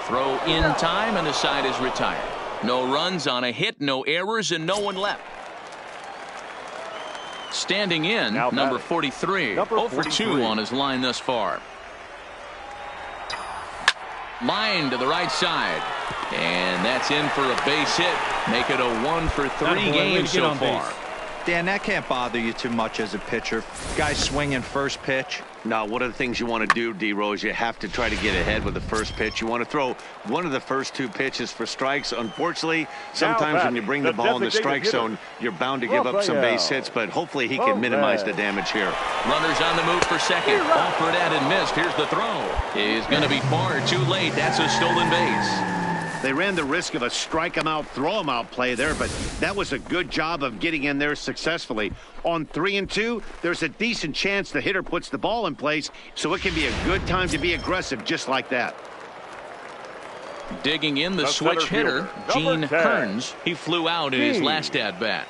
Throw in time, and the side is retired. No runs on a hit, no errors, and no one left. Standing in, number 43. 0 for 2 on his line thus far. Line to the right side. And that's in for a base hit. Make it a 1 for 3 game so far. Dan, that can't bother you too much as a pitcher. Guy swinging first pitch. Now, one of the things you want to do, D-Rose, you have to try to get ahead with the first pitch. You want to throw one of the first 2 pitches for strikes. Unfortunately, sometimes when you bring the ball in the strike zone, you're bound to give up some base hits, but hopefully he can minimize the damage here. Runners on the move for second. Offered at and missed. Here's the throw. Is going to be far too late. That's a stolen base. They ran the risk of a strike him out, throw him out play there, but that was a good job of getting in there successfully. On 3-2, there's a decent chance the hitter puts the ball in place, so it can be a good time to be aggressive just like that. Digging in the switch hitter, Gene Kearns. He flew out in his last at-bat.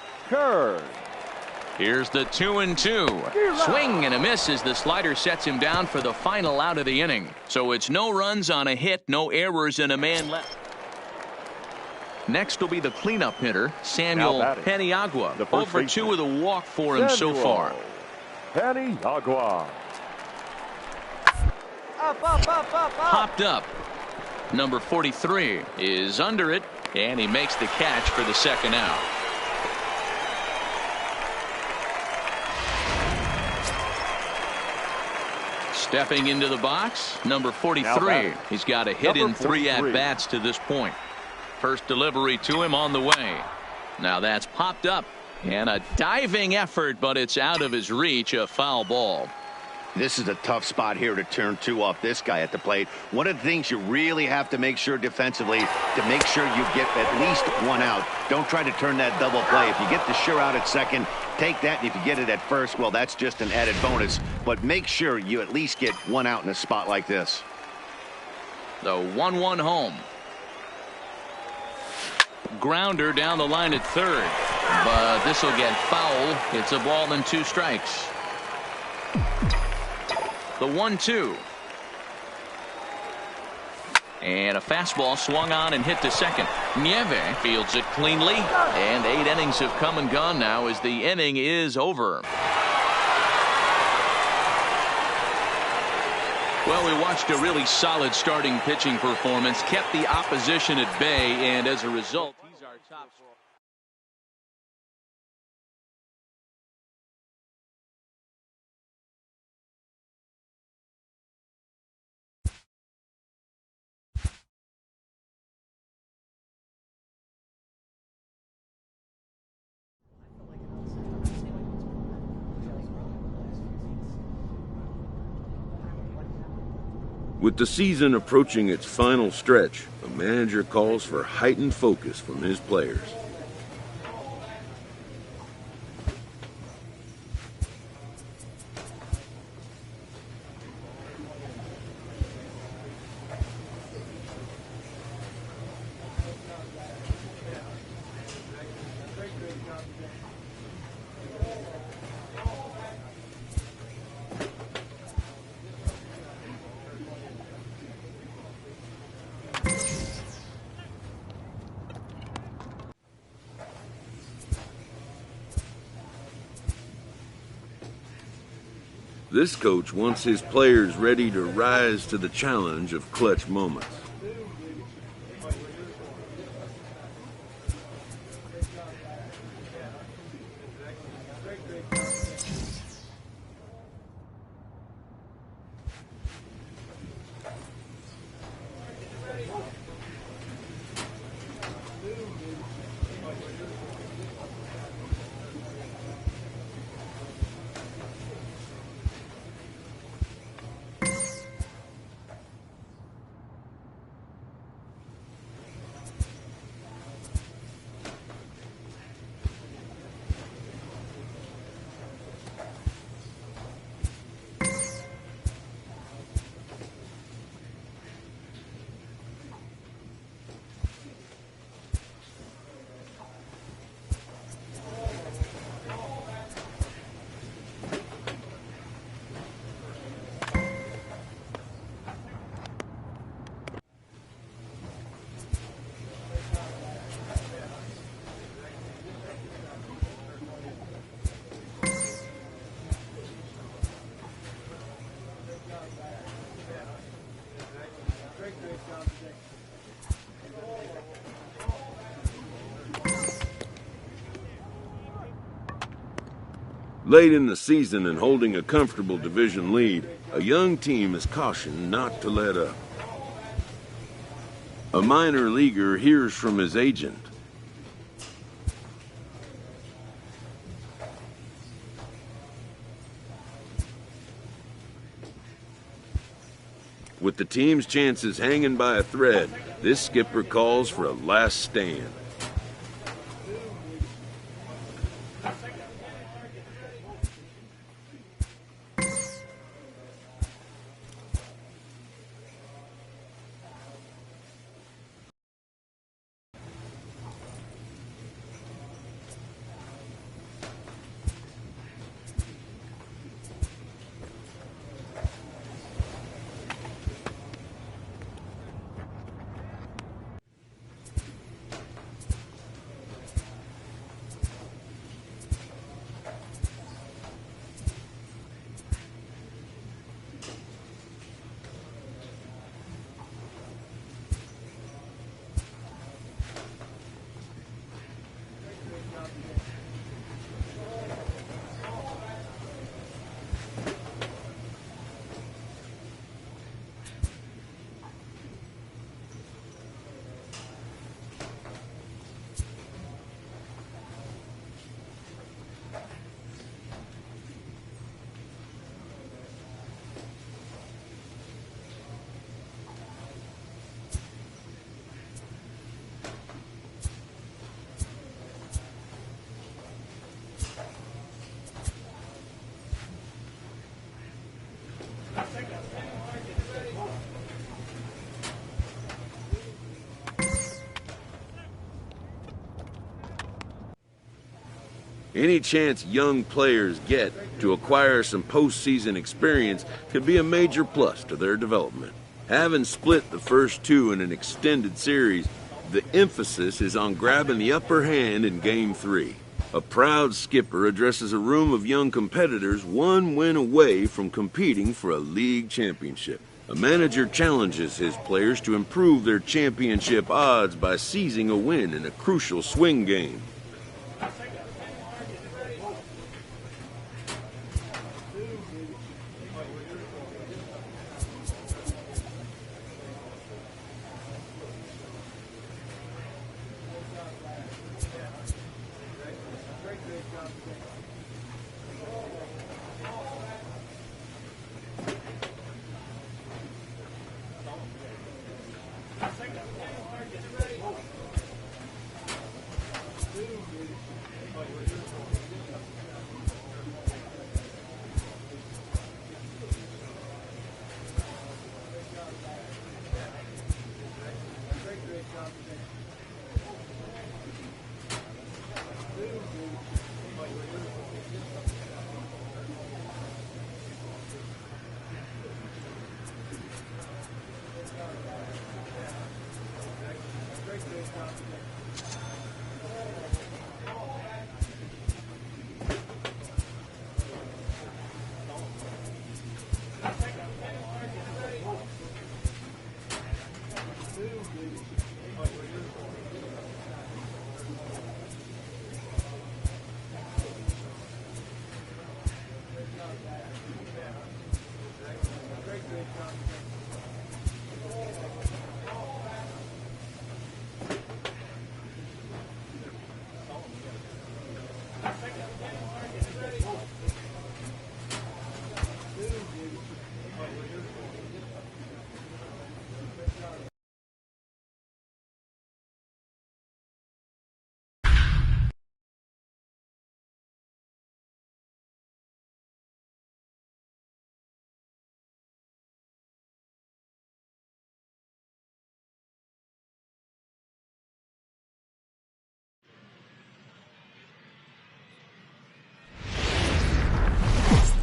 Here's the 2-2. Swing and a miss as the slider sets him down for the final out of the inning. So it's no runs on a hit, no errors, and a man left. Next will be the cleanup hitter, Samuel Paniagua. 0-2 with a walk for him so far. Paniagua. Popped up. Number 43 is under it, and he makes the catch for the second out. Stepping into the box, number 43. He's got a hit in 3 at-bats to this point. First delivery to him on the way. Now that's popped up, and a diving effort, but it's out of his reach, a foul ball. This is a tough spot here to turn 2 off this guy at the plate. One of the things you really have to make sure defensively to make sure you get at least 1 out. Don't try to turn that double play. If you get the sure out at second, take that. And if you get it at first, well, that's just an added bonus. But make sure you at least get 1 out in a spot like this. The 1-1 home. Grounder down the line at third. But this will get foul. It's a ball and 2 strikes. The 1-2. And a fastball swung on and hit to second. Nieve fields it cleanly. And 8 innings have come and gone now as the inning is over. Well, we watched a really solid starting pitching performance. Kept the opposition at bay. And as a result, he's our top scorer. With the season approaching its final stretch, a manager calls for heightened focus from his players. This coach wants his players ready to rise to the challenge of clutch moments. Late in the season and holding a comfortable division lead, a young team is cautioned not to let up. A minor leaguer hears from his agent. With the team's chances hanging by a thread, this skipper calls for a last stand. Any chance young players get to acquire some postseason experience could be a major plus to their development. Having split the first two in an extended series, the emphasis is on grabbing the upper hand in Game 3. A proud skipper addresses a room of young competitors 1 win away from competing for a league championship. A manager challenges his players to improve their championship odds by seizing a win in a crucial swing game.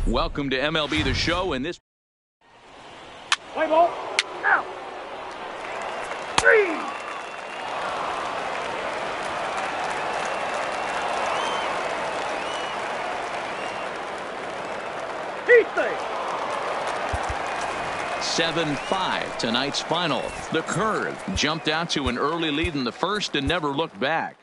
Welcome to MLB The Show, and this... Play ball. Out. 3. Heat thing. 7-5, tonight's final. The Curve jumped out to an early lead in the first and never looked back.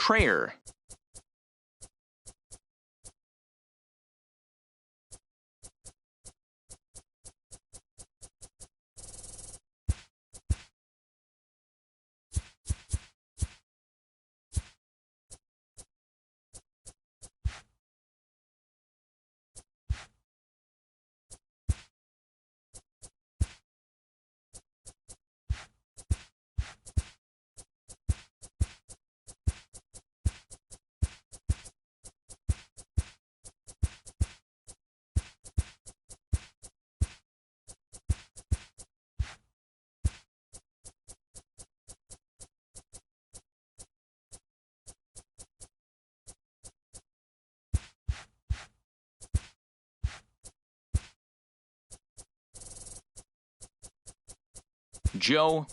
Trayer. Joe.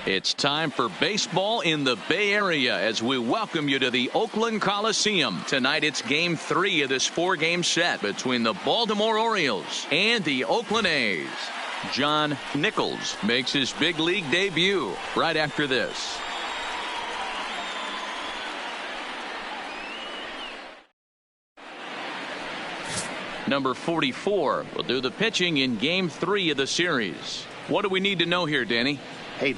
It's time for baseball in the Bay Area as we welcome you to the Oakland Coliseum. Tonight it's Game 3 of this 4-game set between the Baltimore Orioles and the Oakland A's. John Nichols makes his big league debut right after this. Number 44 will do the pitching in Game 3 of the series. What do we need to know here, Danny? Hey,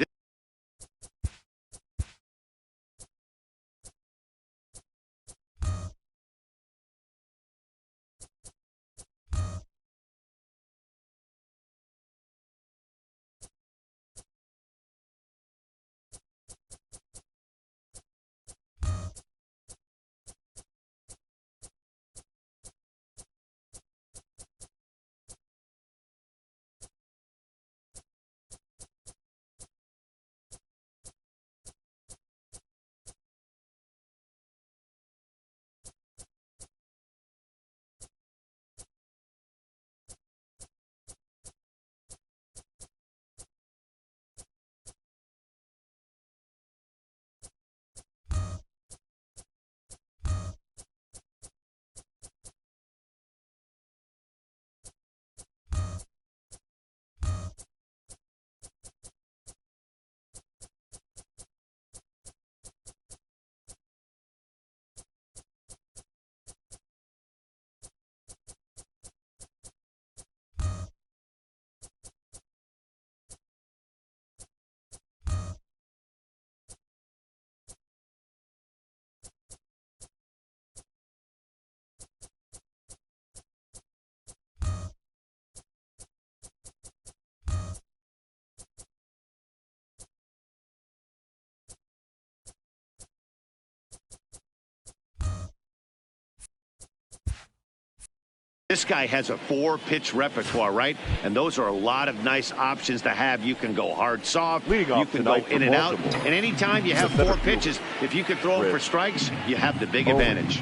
this guy has a 4-pitch repertoire, right? And those are a lot of nice options to have. You can go hard, soft. You can go in and out. And anytime you have 4 pitches, if you can throw them for strikes, you have the big advantage.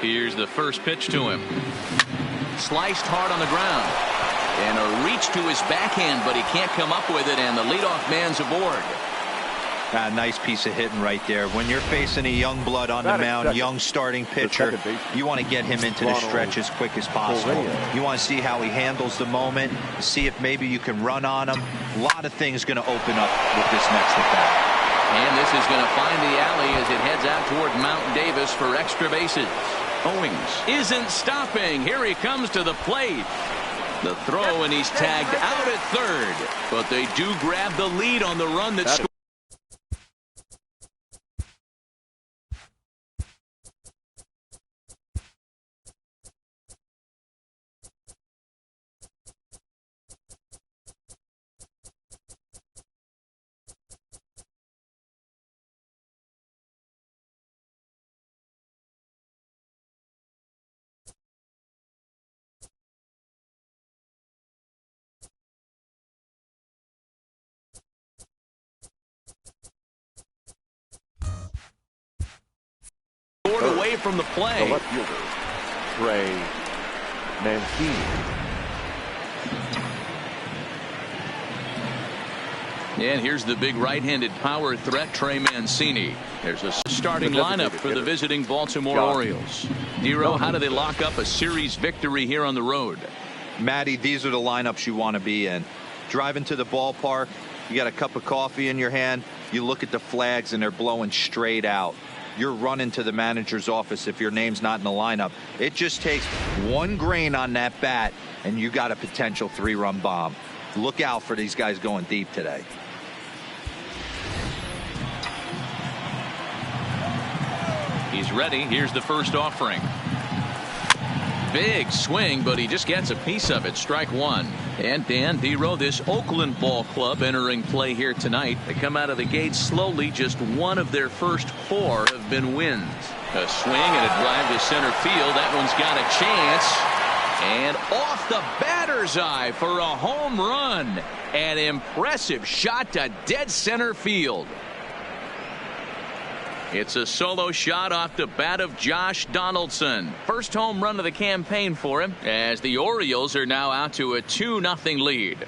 Here's the first pitch to him. Sliced hard on the ground. And a reach to his backhand, but he can't come up with it, and the leadoff man's aboard. Nice piece of hitting right there. When you're facing a young blood on the mound, young starting pitcher, you want to get him into the stretch as quick as possible. You want to see how he handles the moment, see if maybe you can run on him. A lot of things going to open up with this next at bat. And this is going to find the alley as it heads out toward Mount Davis for extra bases. Owings isn't stopping. Here he comes to the plate. The throw, and he's tagged out at third. But they do grab the lead on the run that scored. Away from the play. The left fielder, Trey Mancini. And here's the big right-handed power threat, Trey Mancini. There's a starting lineup for the visiting Baltimore Orioles. Dero, how do they lock up a series victory here on the road? Matty, these are the lineups you want to be in. Driving to the ballpark, you got a cup of coffee in your hand, you look at the flags and they're blowing straight out. You're running to the manager's office if your name's not in the lineup. It just takes one grain on that bat and you got a potential 3-run bomb. Look out for these guys going deep today. He's ready. Here's the first offering. Big swing, but he just gets a piece of it. Strike one. And Dan Dero, this Oakland ball club entering play here tonight. They come out of the gate slowly. Just one of their first 4 have been wins. A swing and a drive to center field. That one's got a chance. And off the batter's eye for a home run. An impressive shot to dead center field. It's a solo shot off the bat of Josh Donaldson. First home run of the campaign for him, as the Orioles are now out to a 2-0 lead.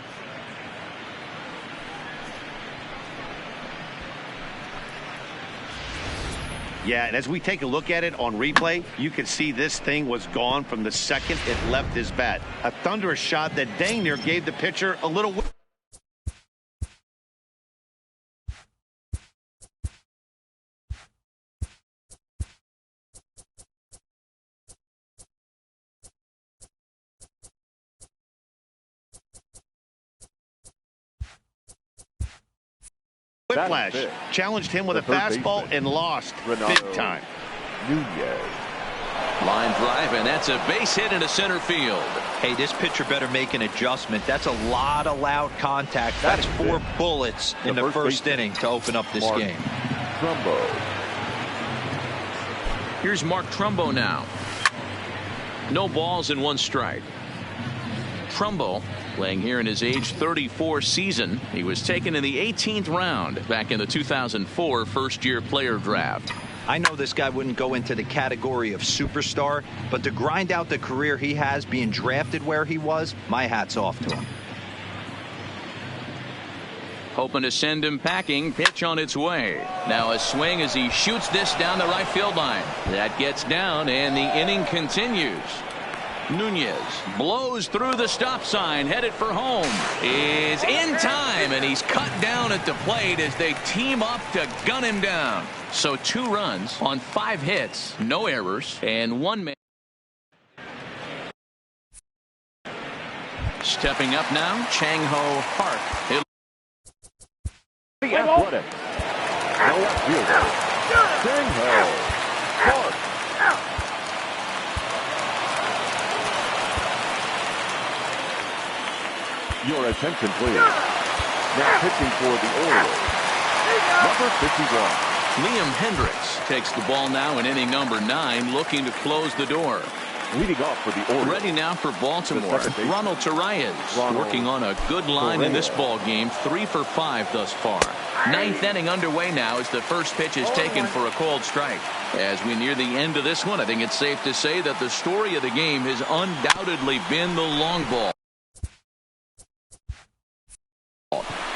Yeah, and as we take a look at it on replay, you can see this thing was gone from the second it left his bat. A thunderous shot that dang near gave the pitcher a little... Whiplash challenged him with a fastball and lost big time. Nunez. Line drive, and that's a base hit into center field. Hey, this pitcher better make an adjustment. That's a lot of loud contact. That's 4 bullets in the first inning to open up this game. Trumbo. Here's Mark Trumbo now. No balls and 1 strike. Trumbo playing here in his age 34 season. He was taken in the 18th round back in the 2004 first-year player draft. I know this guy wouldn't go into the category of superstar, but to grind out the career he has being drafted where he was, my hat's off to him. Hoping to send him packing. Pitch on its way. Now a swing as he shoots this down the right field line. That gets down, and the inning continues. Nunez blows through the stop sign, headed for home. Is in time, and he's cut down at the plate as they team up to gun him down. So 2 runs on 5 hits, no errors, and 1 man. Stepping up now, Chang-Ho Park. The athletic. Chang-Ho Park. Your attention, please. Now pitching for the Orioles, number 51. Liam Hendricks takes the ball now in inning number 9, looking to close the door. Leading off for the Orioles. Ready now for Baltimore. Ronald Torreyes working on a good line in this ball game. 3 for 5 thus far. 9th inning underway now as the first pitch is taken for a called strike. As we near the end of this one, I think it's safe to say that the story of the game has undoubtedly been the long ball.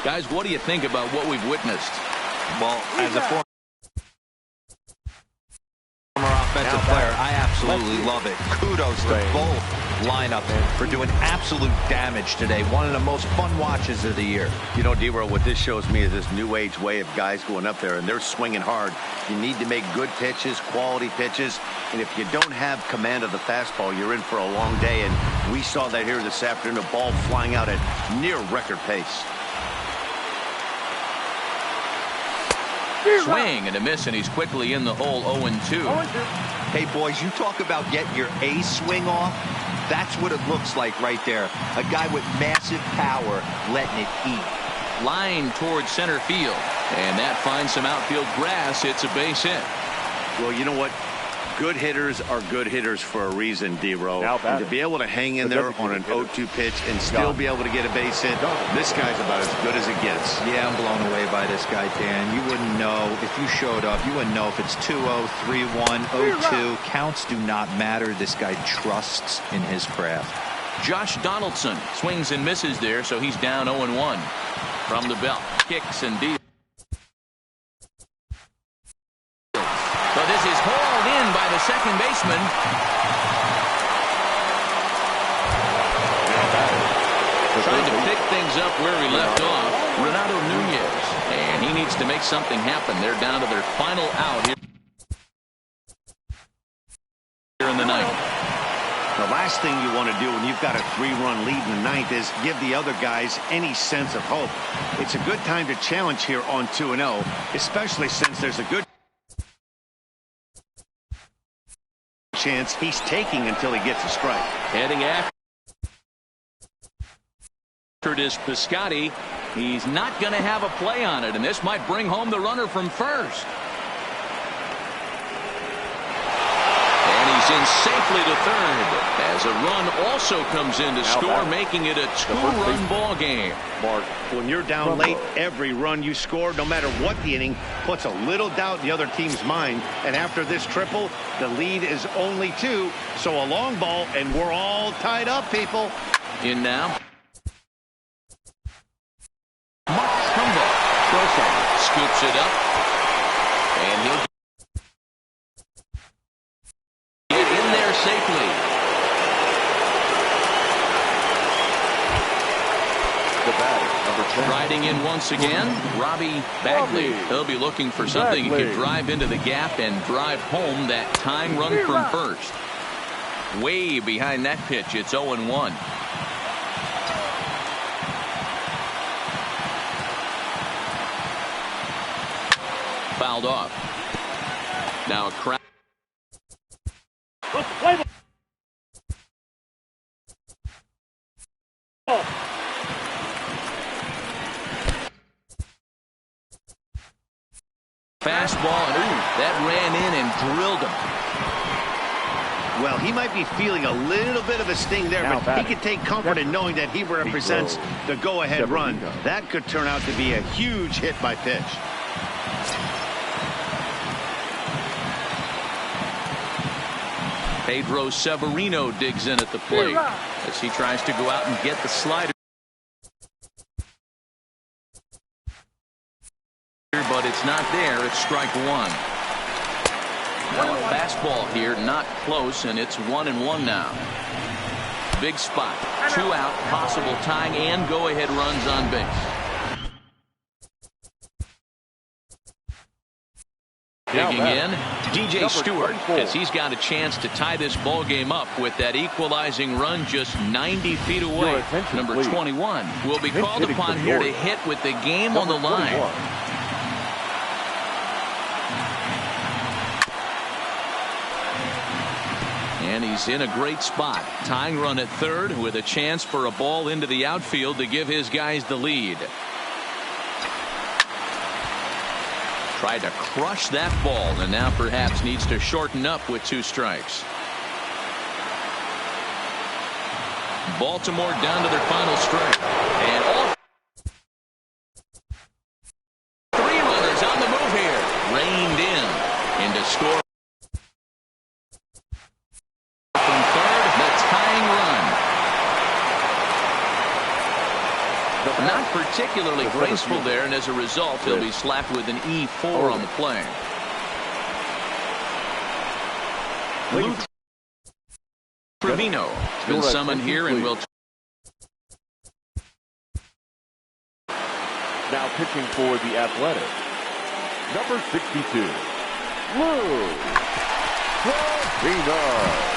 Guys, what do you think about what we've witnessed? Well, as a former offensive player, I absolutely love it. Kudos to both lineup for doing absolute damage today. One of the most fun watches of the year. You know, D-Roll, what this shows me is this new age way of guys going up there and they're swinging hard. You need to make good pitches, quality pitches, and if you don't have command of the fastball, you're in for a long day, and we saw that here this afternoon, a ball flying out at near record pace. Swing and a miss, and he's quickly in the hole. 0-2. Hey, boys, you talk about getting your A swing off. That's what it looks like right there. A guy with massive power letting it eat. Line towards center field, and that finds some outfield grass. It's a base hit. Well, you know what? Good hitters are good hitters for a reason, D-Row. And to be able to hang in there on an 0-2 pitch and still be able to get a base hit, this guy's about as good as it gets. Yeah, I'm blown away by this guy, Dan. You wouldn't know if you showed up. You wouldn't know if it's 2-0, 3-1, 0-2. Counts do not matter. This guy trusts in his craft. Josh Donaldson swings and misses there, so he's down 0-1. From the belt, kicks and deals. So this is hauled in by the second baseman. Trying to pick things up where he left off, Renato Nunez. And he needs to make something happen. They're down to their final out here in the ninth. The last thing you want to do when you've got a 3-run lead in the ninth is give the other guys any sense of hope. It's a good time to challenge here on 2-0, especially since there's a good chance he's taking until he gets a strike. Heading after is Piscotty. He's not going to have a play on it, and this might bring home the runner from first. And he's in safely to third as a run also comes in to score, making it a 2-run ball game. Mark, when you're down late, every run you score, no matter what the inning, puts a little doubt in the other team's mind. And after this triple, the lead is only 2. So a long ball, and we're all tied up, people. In now. Mark Trumbo scoops it up, and he'll get in there safely. Riding in once again, Robbie Bagley. He'll be looking for something he can drive into the gap and drive home that tying run from first. Way behind that pitch, it's 0-1. Fouled off. Now a crowd. Fastball, and ooh, that ran in and drilled him. Well, he might be feeling a little bit of a sting there, but he can take comfort in knowing that he represents the go-ahead run. That could turn out to be a huge hit by pitch. Pedro Severino digs in at the plate as he tries to go out and get the slider. But it's not there. It's strike one. Now a fastball here, not close, and it's 1-1 now. Big spot. 2 out, possible tying and go-ahead runs on base. Digging in, DJ Stewart, as he's got a chance to tie this ball game up with that equalizing run just 90 feet away. Number 21 will be called upon here to hit with the game on the line. And he's in a great spot. Tying run at third with a chance for a ball into the outfield to give his guys the lead. Tried to crush that ball and now perhaps needs to shorten up with 2 strikes. Baltimore down to their final strike. And all 3 runners on the move here. Reined in to score. Not particularly graceful there, and as a result, he'll be slapped with an E4 on the play. Lou Trevino has been summoned here and will. Now pitching for the Athletics, number 62, Lou Trevino.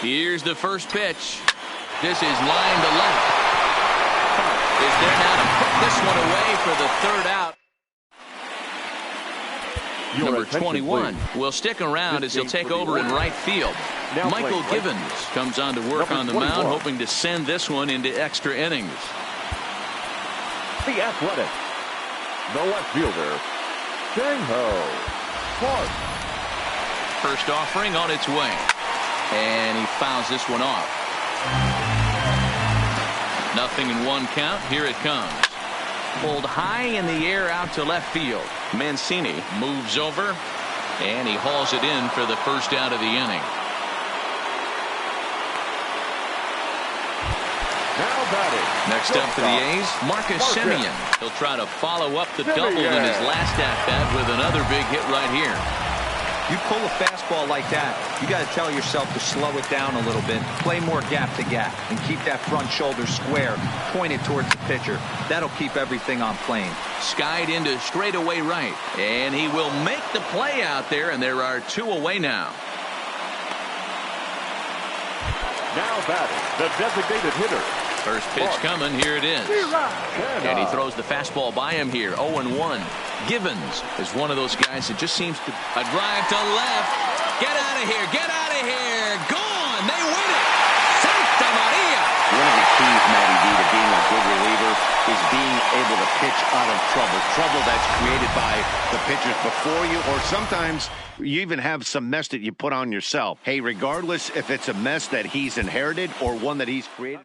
Here's the first pitch. This is line to left. Is there now to put this one away for the third out. Number 21 will stick around as he'll take over in right field. Michael Givens comes on to work on the mound, hoping to send this one into extra innings. The Athletic, the left fielder, Jang-Ho Park. First offering on its way. And he fouls this one off. Nothing in one count. Here it comes. Pulled high in the air out to left field. Mancini moves over, and he hauls it in for the first out of the inning. Now batting. Next up for the A's, Marcus Semien. He'll try to follow up the double in his last at-bat with another big hit right here. You pull a fastball like that, you got to tell yourself to slow it down a little bit, play more gap to gap, and keep that front shoulder square, pointed towards the pitcher. That'll keep everything on plane. Skied into straightaway right, and he will make the play out there, and there are two away now. Now batting, the designated hitter. First pitch coming, here it is. And he throws the fastball by him here, 0-1. Givens is one of those guys that just seems to... A drive to left. Get out of here, get out of here. Gone, they win it. Santa Maria. One of the keys, Matty D, to being a good reliever is being able to pitch out of trouble. Trouble that's created by the pitchers before you, or sometimes you even have some mess that you put on yourself. Hey, regardless if it's a mess that he's inherited or one that he's created.